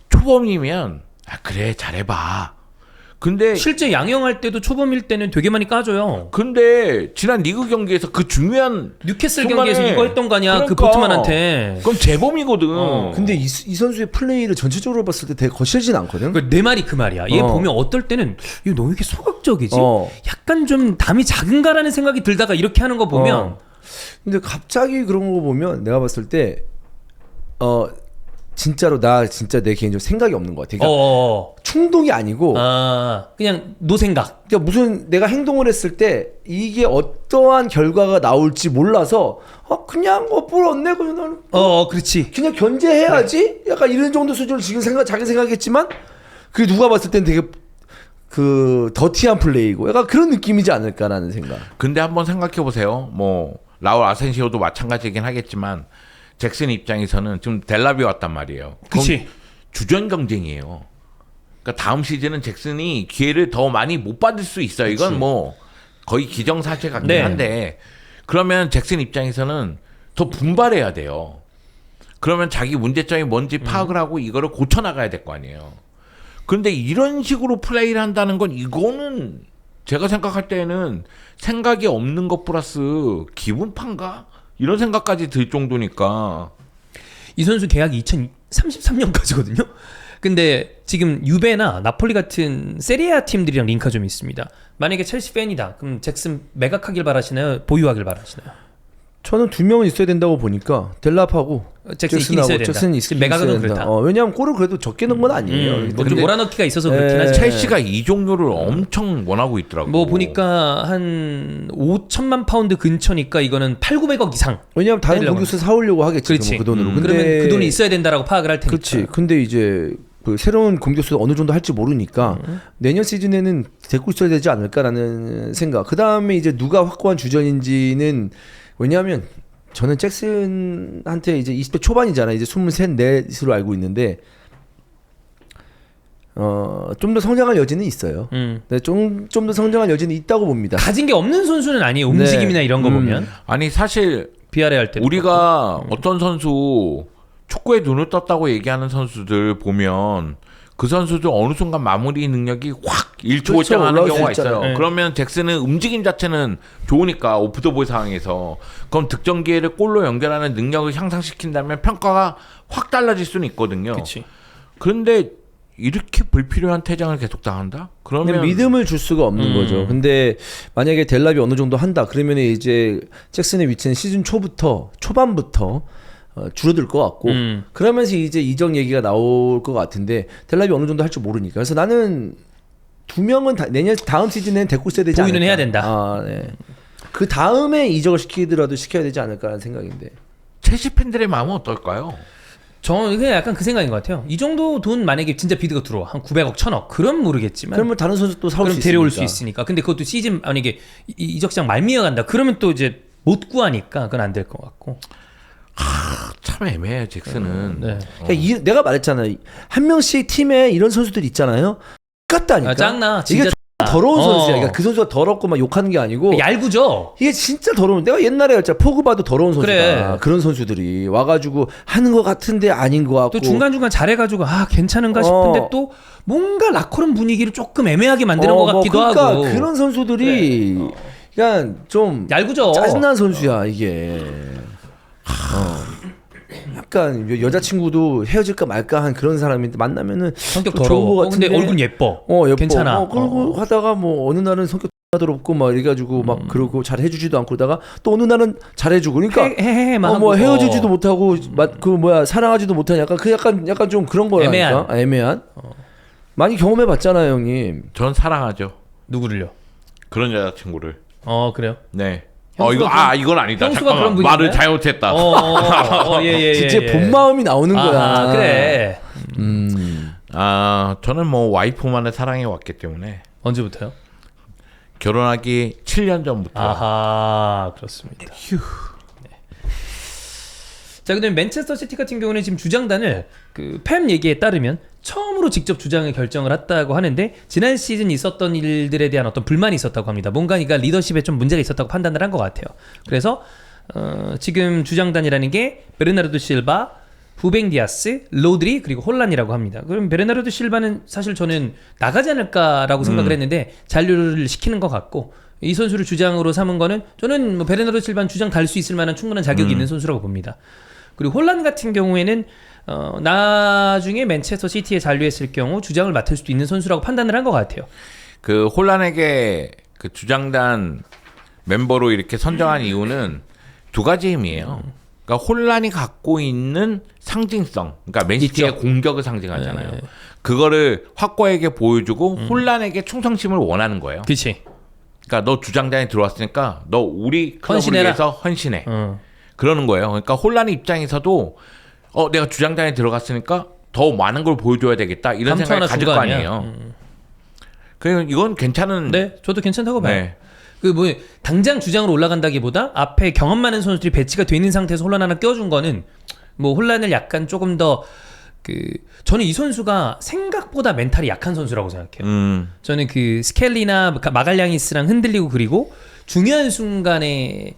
[SPEAKER 2] 초범이면 그래 잘해봐. 근데
[SPEAKER 3] 실제 양형할 때도 초범일 때는 되게 많이 까줘요.
[SPEAKER 2] 근데 지난 리그 경기에서 그 중요한
[SPEAKER 3] 뉴캐슬
[SPEAKER 2] 순간에-
[SPEAKER 3] 경기에서 이거 했던 거 아니야? 그
[SPEAKER 2] 그러니까.
[SPEAKER 3] 보트만한테.
[SPEAKER 2] 그럼 재범이거든.
[SPEAKER 1] 근데 이 선수의 플레이를 전체적으로 봤을 때 되게 거칠진 않거든.
[SPEAKER 3] 내 말이 그 말이야. 얘 보면 어떨 때는 이거 너무 이렇게 소극적이지? 약간 좀 담이 작은가라는 생각이 들다가 이렇게 하는 거 보면
[SPEAKER 1] 근데 갑자기 그런 거 보면 내가 봤을 때 진짜로 나 진짜 내 개인적으로 생각이 없는 것 같아. 그러니까 충동이 아니고
[SPEAKER 3] 그냥 노생각.
[SPEAKER 1] 그러니까 무슨 내가 행동을 했을 때 이게 어떠한 결과가 나올지 몰라서 그냥 볼 안 내고 나는
[SPEAKER 3] 그렇지.
[SPEAKER 1] 그냥 견제해야지. 약간 이런 정도 수준을 지금 자기 생각했지만 그게 누가 봤을 땐 되게 그 더티한 플레이고 약간 그런 느낌이지 않을까라는 생각.
[SPEAKER 2] 근데 한번 생각해 보세요. 뭐 라울 아센시오도 마찬가지긴 하겠지만 잭슨 입장에서는 지금 델라비 왔단 말이에요.
[SPEAKER 3] 그치.
[SPEAKER 2] 주전 경쟁이에요. 그러니까 다음 시즌은 잭슨이 기회를 더 많이 못 받을 수 있어요. 이건
[SPEAKER 1] 그치.
[SPEAKER 2] 뭐 거의 기정사실 같긴
[SPEAKER 3] 네.
[SPEAKER 2] 한데 그러면 잭슨 입장에서는 더 분발해야 돼요. 그러면 자기 문제점이 뭔지 파악을 하고 이거를 고쳐나가야 될 거 아니에요. 근데 이런 식으로 플레이를 한다는 건 이거는 제가 생각할 때는 생각이 없는 것 플러스 기분판가? 이런 생각까지 들 정도니까.
[SPEAKER 3] 이 선수 계약이 2033년까지거든요. 근데 지금 유베나 나폴리 같은 세리아 팀들이랑 링크가 좀 있습니다. 만약에 첼시 팬이다. 그럼 잭슨 매각하길 바라시나요? 보유하길 바라시나요?
[SPEAKER 1] 저는 두 명은 있어야 된다고 보니까 델랍하고
[SPEAKER 3] 잭슨 있긴 있어야 된다.
[SPEAKER 1] 잭슨
[SPEAKER 3] 지금 매각은
[SPEAKER 1] 있어야
[SPEAKER 3] 그렇다.
[SPEAKER 1] 된다. 왜냐하면 골을 그래도 적게 넣은 건 아니에요.
[SPEAKER 3] 뭐좀
[SPEAKER 2] 근데-
[SPEAKER 3] 몰아넣기가 있어서 그렇긴 하지.
[SPEAKER 2] 첼시가 이 종류를 엄청 원하고 있더라고.
[SPEAKER 3] 뭐 보니까 한 5천만 파운드 근처니까 이거는 8,900억 이상.
[SPEAKER 1] 왜냐하면 다른
[SPEAKER 3] 때리려고
[SPEAKER 1] 공격수 사오려고 하겠지.
[SPEAKER 3] 그렇지.
[SPEAKER 1] 뭐 그 돈으로. 근데
[SPEAKER 3] 그러면 그 돈이 있어야 된다라고 파악을 할 테니까.
[SPEAKER 1] 그렇지. 근데 이제 그 새로운 공격수 어느 정도 할지 모르니까 내년 시즌에는 데리고 있어야 되지 않을까라는 생각. 그 다음에 이제 누가 확고한 주전인지는 왜냐하면 저는 잭슨한테 이제 20대 초반이잖아. 이제 23, 4으로 알고 있는데 좀 더 성장할 여지는 있어요. 네, 좀 더 성장할 여지는 있다고 봅니다.
[SPEAKER 3] 가진 게 없는 선수는 아니에요. 움직임이나 이런 거 보면.
[SPEAKER 2] 아니 사실
[SPEAKER 3] 비아레 할 때.
[SPEAKER 2] 우리가 어떤 선수 축구에 눈을 떴다고 얘기하는 선수들 보면 그 선수들 어느 순간 마무리 능력이 확 일초월장하는
[SPEAKER 1] 올라올 수
[SPEAKER 2] 경우가
[SPEAKER 1] 있잖아요.
[SPEAKER 2] 있어요.
[SPEAKER 3] 네.
[SPEAKER 2] 그러면 잭슨은 움직임 자체는 좋으니까 오프 더 볼 상황에서 그럼 득점 기회를 골로 연결하는 능력을 향상시킨다면 평가가 확 달라질 수는 있거든요.
[SPEAKER 3] 그렇지.
[SPEAKER 2] 그런데 이렇게 불필요한 퇴장을 계속 당한다?
[SPEAKER 1] 그냥
[SPEAKER 2] 그러면
[SPEAKER 1] 믿음을 줄 수가 없는 거죠. 근데 만약에 델랍이 어느 정도 한다. 그러면 이제 잭슨의 위치는 시즌 초반부터 줄어들 것 같고 그러면서 이제 이적 얘기가 나올 것 같은데 델랍이 어느 정도 할 줄 모르니까. 그래서 나는 두 명은 내년 다음 시즌에는 데리고 있어야 되지 않을까.
[SPEAKER 3] 보유는 해야 된다.
[SPEAKER 1] 네. 그 다음에 이적을 시키더라도 시켜야 되지 않을까라는 생각인데.
[SPEAKER 2] 첼시 팬들의 마음은 어떨까요?
[SPEAKER 3] 저는 그냥 약간 그 생각인 것 같아요. 이 정도 돈 만약에 진짜 비드가 들어와 한 900억, 1000억 그럼 모르겠지만
[SPEAKER 1] 그러면 다른 선수 또 사올
[SPEAKER 3] 그럼
[SPEAKER 1] 수
[SPEAKER 3] 데려올
[SPEAKER 1] 있으니까.
[SPEAKER 3] 수 있으니까. 근데 그것도 시즌 만약에 이적 시장 말미에 간다. 그러면 또 이제 못 구하니까 그건 안 될 것 같고.
[SPEAKER 2] 참 애매해요 잭슨은.
[SPEAKER 3] 네.
[SPEAKER 1] 그러니까 내가 말했잖아. 한 명씩 팀에 이런 선수들 있잖아요. 똑같다니까.
[SPEAKER 3] 짱나.
[SPEAKER 1] 이게
[SPEAKER 3] 진짜
[SPEAKER 1] 더러운
[SPEAKER 3] 어.
[SPEAKER 1] 선수야. 그러니까 그 선수가 더럽고 막 욕하는 게 아니고
[SPEAKER 3] 얄구죠.
[SPEAKER 1] 이게 진짜 더러운. 내가 옛날에 진짜 포그바도 더러운 선수다.
[SPEAKER 3] 그래.
[SPEAKER 1] 그런 선수들이 와가지고 하는 것 같은데 아닌 것 같고.
[SPEAKER 3] 또 중간중간 잘해가지고 괜찮은가 싶은데 또 뭔가 라커룸 분위기를 조금 애매하게 만드는 것 같기도
[SPEAKER 1] 그러니까
[SPEAKER 3] 하고.
[SPEAKER 1] 그런 선수들이 그냥 좀
[SPEAKER 3] 얄구죠.
[SPEAKER 1] 짜증난 선수야 이게. 약간 여자친구도 헤어질까 말까 한 그런 사람인데 만나면은
[SPEAKER 3] 성격
[SPEAKER 1] 또 좋은 것
[SPEAKER 3] 더러워. 근데
[SPEAKER 1] 같은데.
[SPEAKER 3] 얼굴 예뻐.
[SPEAKER 1] 예뻐.
[SPEAKER 3] 괜찮아.
[SPEAKER 1] 그리고 하다가 뭐 어느 날은 성격 더럽고 막 이래가지고 막 그러고 잘 해주지도 않고 그러다가 또 어느 날은 잘해주고 그러니까
[SPEAKER 3] 헤헤헤만
[SPEAKER 1] 뭐
[SPEAKER 3] 하고.
[SPEAKER 1] 헤어지지도 못하고 사랑하지도 못하는 약간 좀 그런 거라니까. 애매한. 많이 경험해봤잖아요 형님.
[SPEAKER 2] 전 사랑하죠.
[SPEAKER 3] 누구를요?
[SPEAKER 2] 그런 여자친구를.
[SPEAKER 3] 그래요?
[SPEAKER 2] 네.
[SPEAKER 3] 형수가
[SPEAKER 2] 이건 아니다.
[SPEAKER 3] 형수가 그런
[SPEAKER 2] 잠깐만
[SPEAKER 3] 분인가요?
[SPEAKER 2] 말을 잘못했다.
[SPEAKER 3] 예.
[SPEAKER 1] 진짜 본 마음이 나오는 거야.
[SPEAKER 3] 그래.
[SPEAKER 2] 저는 뭐 와이프만을 사랑해 왔기 때문에
[SPEAKER 3] 언제부터요?
[SPEAKER 2] 결혼하기 7년 전부터.
[SPEAKER 3] 아하, 그렇습니다. 네. 자, 근데 맨체스터 시티 같은 경우는 지금 주장단을 그 팸 얘기에 따르면 처음으로 직접 주장을 결정을 했다고 하는데 지난 시즌 있었던 일들에 대한 어떤 불만이 있었다고 합니다. 뭔가 그러니까 리더십에 좀 문제가 있었다고 판단을 한 것 같아요. 그래서 지금 주장단이라는 게 베르나르도 실바, 후뱅 디아스, 로드리 그리고 홀란이라고 합니다. 그럼 베르나르도 실바는 사실 저는 나가지 않을까라고 생각을 했는데 잔류를 시키는 것 같고 이 선수를 주장으로 삼은 거는 저는 뭐 베르나르도 실바는 주장 달 수 있을 만한 충분한 자격이 있는 선수라고 봅니다. 그리고 홀란 같은 경우에는 나중에 맨체스터 시티에 잔류했을 경우 주장을 맡을 수도 있는 선수라고 판단을 한 것 같아요.
[SPEAKER 2] 그 홀란에게 그 주장단 멤버로 이렇게 선정한 이유는 두 가지 의미예요. 그러니까 홀란이 갖고 있는 상징성, 그러니까 맨시티의
[SPEAKER 3] 있죠.
[SPEAKER 2] 공격을 상징하잖아요.
[SPEAKER 3] 네.
[SPEAKER 2] 그거를 확고하게 보여주고 홀란에게 충성심을 원하는 거예요.
[SPEAKER 3] 그렇지.
[SPEAKER 2] 그러니까 너 주장단에 들어왔으니까 너 우리 클럽을
[SPEAKER 3] 헌신해라.
[SPEAKER 2] 위해서 헌신해. 그러는 거예요. 그러니까 홀란의 입장에서도 내가 주장단에 들어갔으니까 더 많은 걸 보여줘야 되겠다 이런
[SPEAKER 3] 감투
[SPEAKER 2] 생각을
[SPEAKER 3] 하나
[SPEAKER 2] 가질
[SPEAKER 3] 준
[SPEAKER 2] 거
[SPEAKER 3] 거 아니야?
[SPEAKER 2] 아니에요. 그래서 이건 괜찮은.
[SPEAKER 3] 네, 저도 괜찮다고 봐요.
[SPEAKER 2] 네.
[SPEAKER 3] 그 뭐 당장 주장으로 올라간다기보다 앞에 경험 많은 선수들이 배치가 돼 있는 상태에서 혼란 하나 껴준 거는 뭐 혼란을 약간 조금 더 저는 이 선수가 생각보다 멘탈이 약한 선수라고 생각해요. 저는 그 스켈리나 마갈량이스랑 흔들리고 그리고 중요한 순간에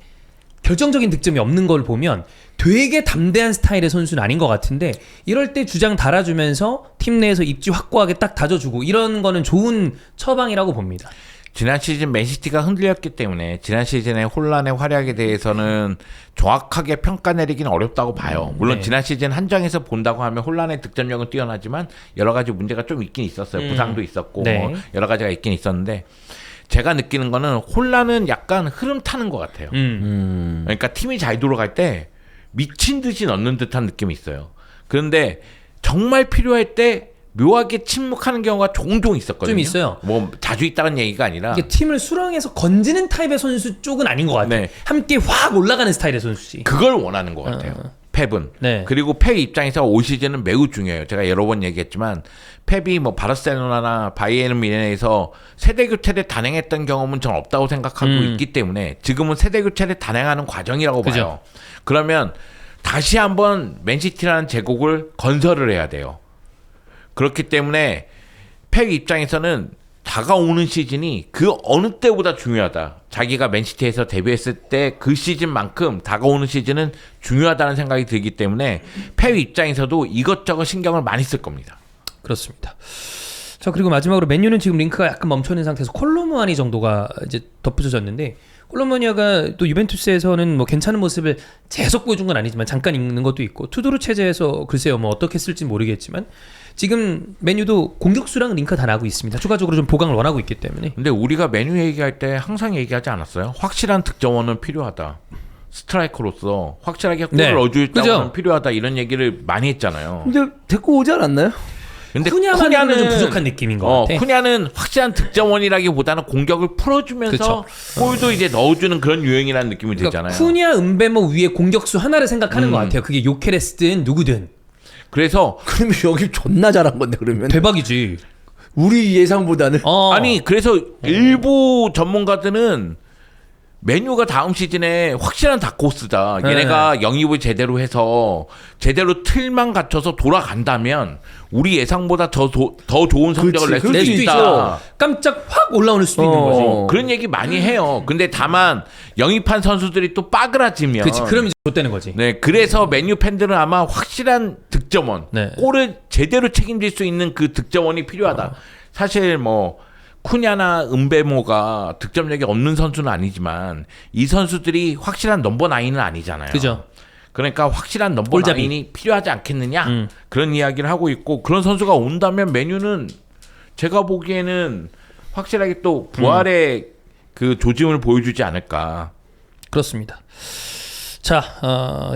[SPEAKER 3] 결정적인 득점이 없는 걸 보면 되게 담대한 스타일의 선수는 아닌 것 같은데 이럴 때 주장 달아주면서 팀 내에서 입지 확고하게 딱 다져주고 이런 거는 좋은 처방이라고 봅니다.
[SPEAKER 2] 지난 시즌 맨시티가 흔들렸기 때문에 지난 시즌의 혼란의 활약에 대해서는 정확하게 평가 내리기는 어렵다고 봐요. 물론
[SPEAKER 3] 네.
[SPEAKER 2] 지난 시즌 한정에서 본다고 하면 혼란의 득점력은 뛰어나지만 여러 가지 문제가 좀 있긴 있었어요. 부상도 있었고
[SPEAKER 3] 네.
[SPEAKER 2] 뭐 여러 가지가 있긴 있었는데 제가 느끼는 거는 혼란은 약간 흐름 타는 것 같아요. 그러니까 팀이 잘 돌아갈 때 미친 듯이 넣는 듯한 느낌이 있어요. 그런데 정말 필요할 때 묘하게 침묵하는 경우가 종종 있었거든요.
[SPEAKER 3] 좀 있어요.
[SPEAKER 2] 뭐 자주 있다는 얘기가 아니라
[SPEAKER 3] 이게 팀을 수렁에서 건지는 타입의 선수 쪽은 아닌 것 같아요.
[SPEAKER 2] 네.
[SPEAKER 3] 함께 확 올라가는 스타일의 선수지.
[SPEAKER 2] 그걸 원하는 것 같아요. 펩은.
[SPEAKER 3] 네.
[SPEAKER 2] 그리고 펩 입장에서 올 시즌은 매우 중요해요. 제가 여러 번 얘기했지만 펩이 뭐 바르셀로나나 바이에른 뮌헨에서 세대 교체를 단행했던 경험은 전 없다고 생각하고 있기 때문에 지금은 세대 교체를 단행하는 과정이라고
[SPEAKER 3] 그죠.
[SPEAKER 2] 봐요. 그러면 다시 한번 맨시티라는 제국을 건설을 해야 돼요. 그렇기 때문에 펩 입장에서는 다가오는 시즌이 그 어느 때보다 중요하다. 자기가 맨시티에서 데뷔했을 때 그 시즌만큼 다가오는 시즌은 중요하다는 생각이 들기 때문에 펩 입장에서도 이것저것 신경을 많이 쓸 겁니다.
[SPEAKER 3] 그렇습니다. 자, 그리고 마지막으로 맨유는 지금 링크가 약간 멈춰있는 상태에서 콜로무아니 정도가 이제 덧붙여졌는데 콜로무아니가 또 유벤투스에서는 뭐 괜찮은 모습을 계속 보여준 건 아니지만 잠깐 있는 것도 있고 투도르 체제에서 글쎄요 뭐 어떻게 쓸지 모르겠지만 지금 맨유도 공격수랑 링크 다 나고 있습니다. 추가적으로 좀 보강을 원하고 있기 때문에.
[SPEAKER 2] 근데 우리가 메뉴 얘기할 때 항상 얘기하지 않았어요? 확실한 득점원은 필요하다. 스트라이커로서 확실하게 골을
[SPEAKER 3] 네.
[SPEAKER 2] 넣어줄
[SPEAKER 3] 그죠?
[SPEAKER 2] 때는 필요하다 이런 얘기를 많이 했잖아요.
[SPEAKER 1] 근데 데리고 오지 않았나요?
[SPEAKER 2] 근데
[SPEAKER 3] 쿠냐만은 좀 부족한 느낌인 것 같아.
[SPEAKER 2] 쿠냐는 확실한 득점원이라기보다는 공격을 풀어주면서 골도 이제 넣어주는 그런 유형이라는 느낌이
[SPEAKER 3] 그러니까
[SPEAKER 2] 들잖아요.
[SPEAKER 3] 쿠냐, 은베모 위에 공격수 하나를 생각하는 것 같아요. 그게 요케레스든 누구든.
[SPEAKER 2] 그래서
[SPEAKER 1] 그러면 여기 존나 잘한 건데 그러면
[SPEAKER 3] 대박이지.
[SPEAKER 1] 우리 예상보다는
[SPEAKER 2] 아니 그래서 일부 전문가들은 메뉴가 다음 시즌에 확실한 다크호스다.
[SPEAKER 3] 네.
[SPEAKER 2] 얘네가 영입을 제대로 해서 제대로 틀만 갖춰서 돌아간다면 우리 예상보다 더 좋은 성적을 낼
[SPEAKER 1] 그럴
[SPEAKER 2] 수도
[SPEAKER 1] 수도
[SPEAKER 2] 있다.
[SPEAKER 1] 있어.
[SPEAKER 3] 깜짝 확 올라올 수도 있는 거지.
[SPEAKER 2] 그런 얘기 많이 해요. 근데 다만 영입한 선수들이 또 빠그라지면
[SPEAKER 3] 그렇지. 그럼 이제 좆되는 거지.
[SPEAKER 2] 네, 그래서 맨유 팬들은 아마 확실한 득점원,
[SPEAKER 3] 네.
[SPEAKER 2] 골을 제대로 책임질 수 있는 그 득점원이 필요하다. 사실 뭐 쿠냐나 은베모가 득점력이 없는 선수는 아니지만 이 선수들이 확실한 넘버 9은 아니잖아요.
[SPEAKER 3] 그죠.
[SPEAKER 2] 그러니까 확실한 넘버
[SPEAKER 3] 볼잡이.
[SPEAKER 2] 9이 필요하지 않겠느냐 그런 이야기를 하고 있고 그런 선수가 온다면 맨유는 제가 보기에는 확실하게 또 부활의 그 조짐을 보여주지 않을까.
[SPEAKER 3] 그렇습니다. 자,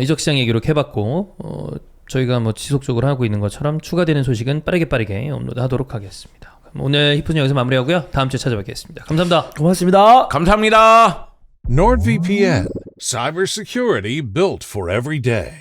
[SPEAKER 3] 이적 시장 얘기로 해봤고 저희가 뭐 지속적으로 하고 있는 것처럼 추가되는 소식은 빠르게 업로드하도록 하겠습니다. 그럼 오늘 히프는 여기서 마무리하고요. 다음 주에 찾아뵙겠습니다. 감사합니다.
[SPEAKER 1] 고맙습니다.
[SPEAKER 2] 감사합니다.
[SPEAKER 5] NordVPN, cybersecurity built for every day.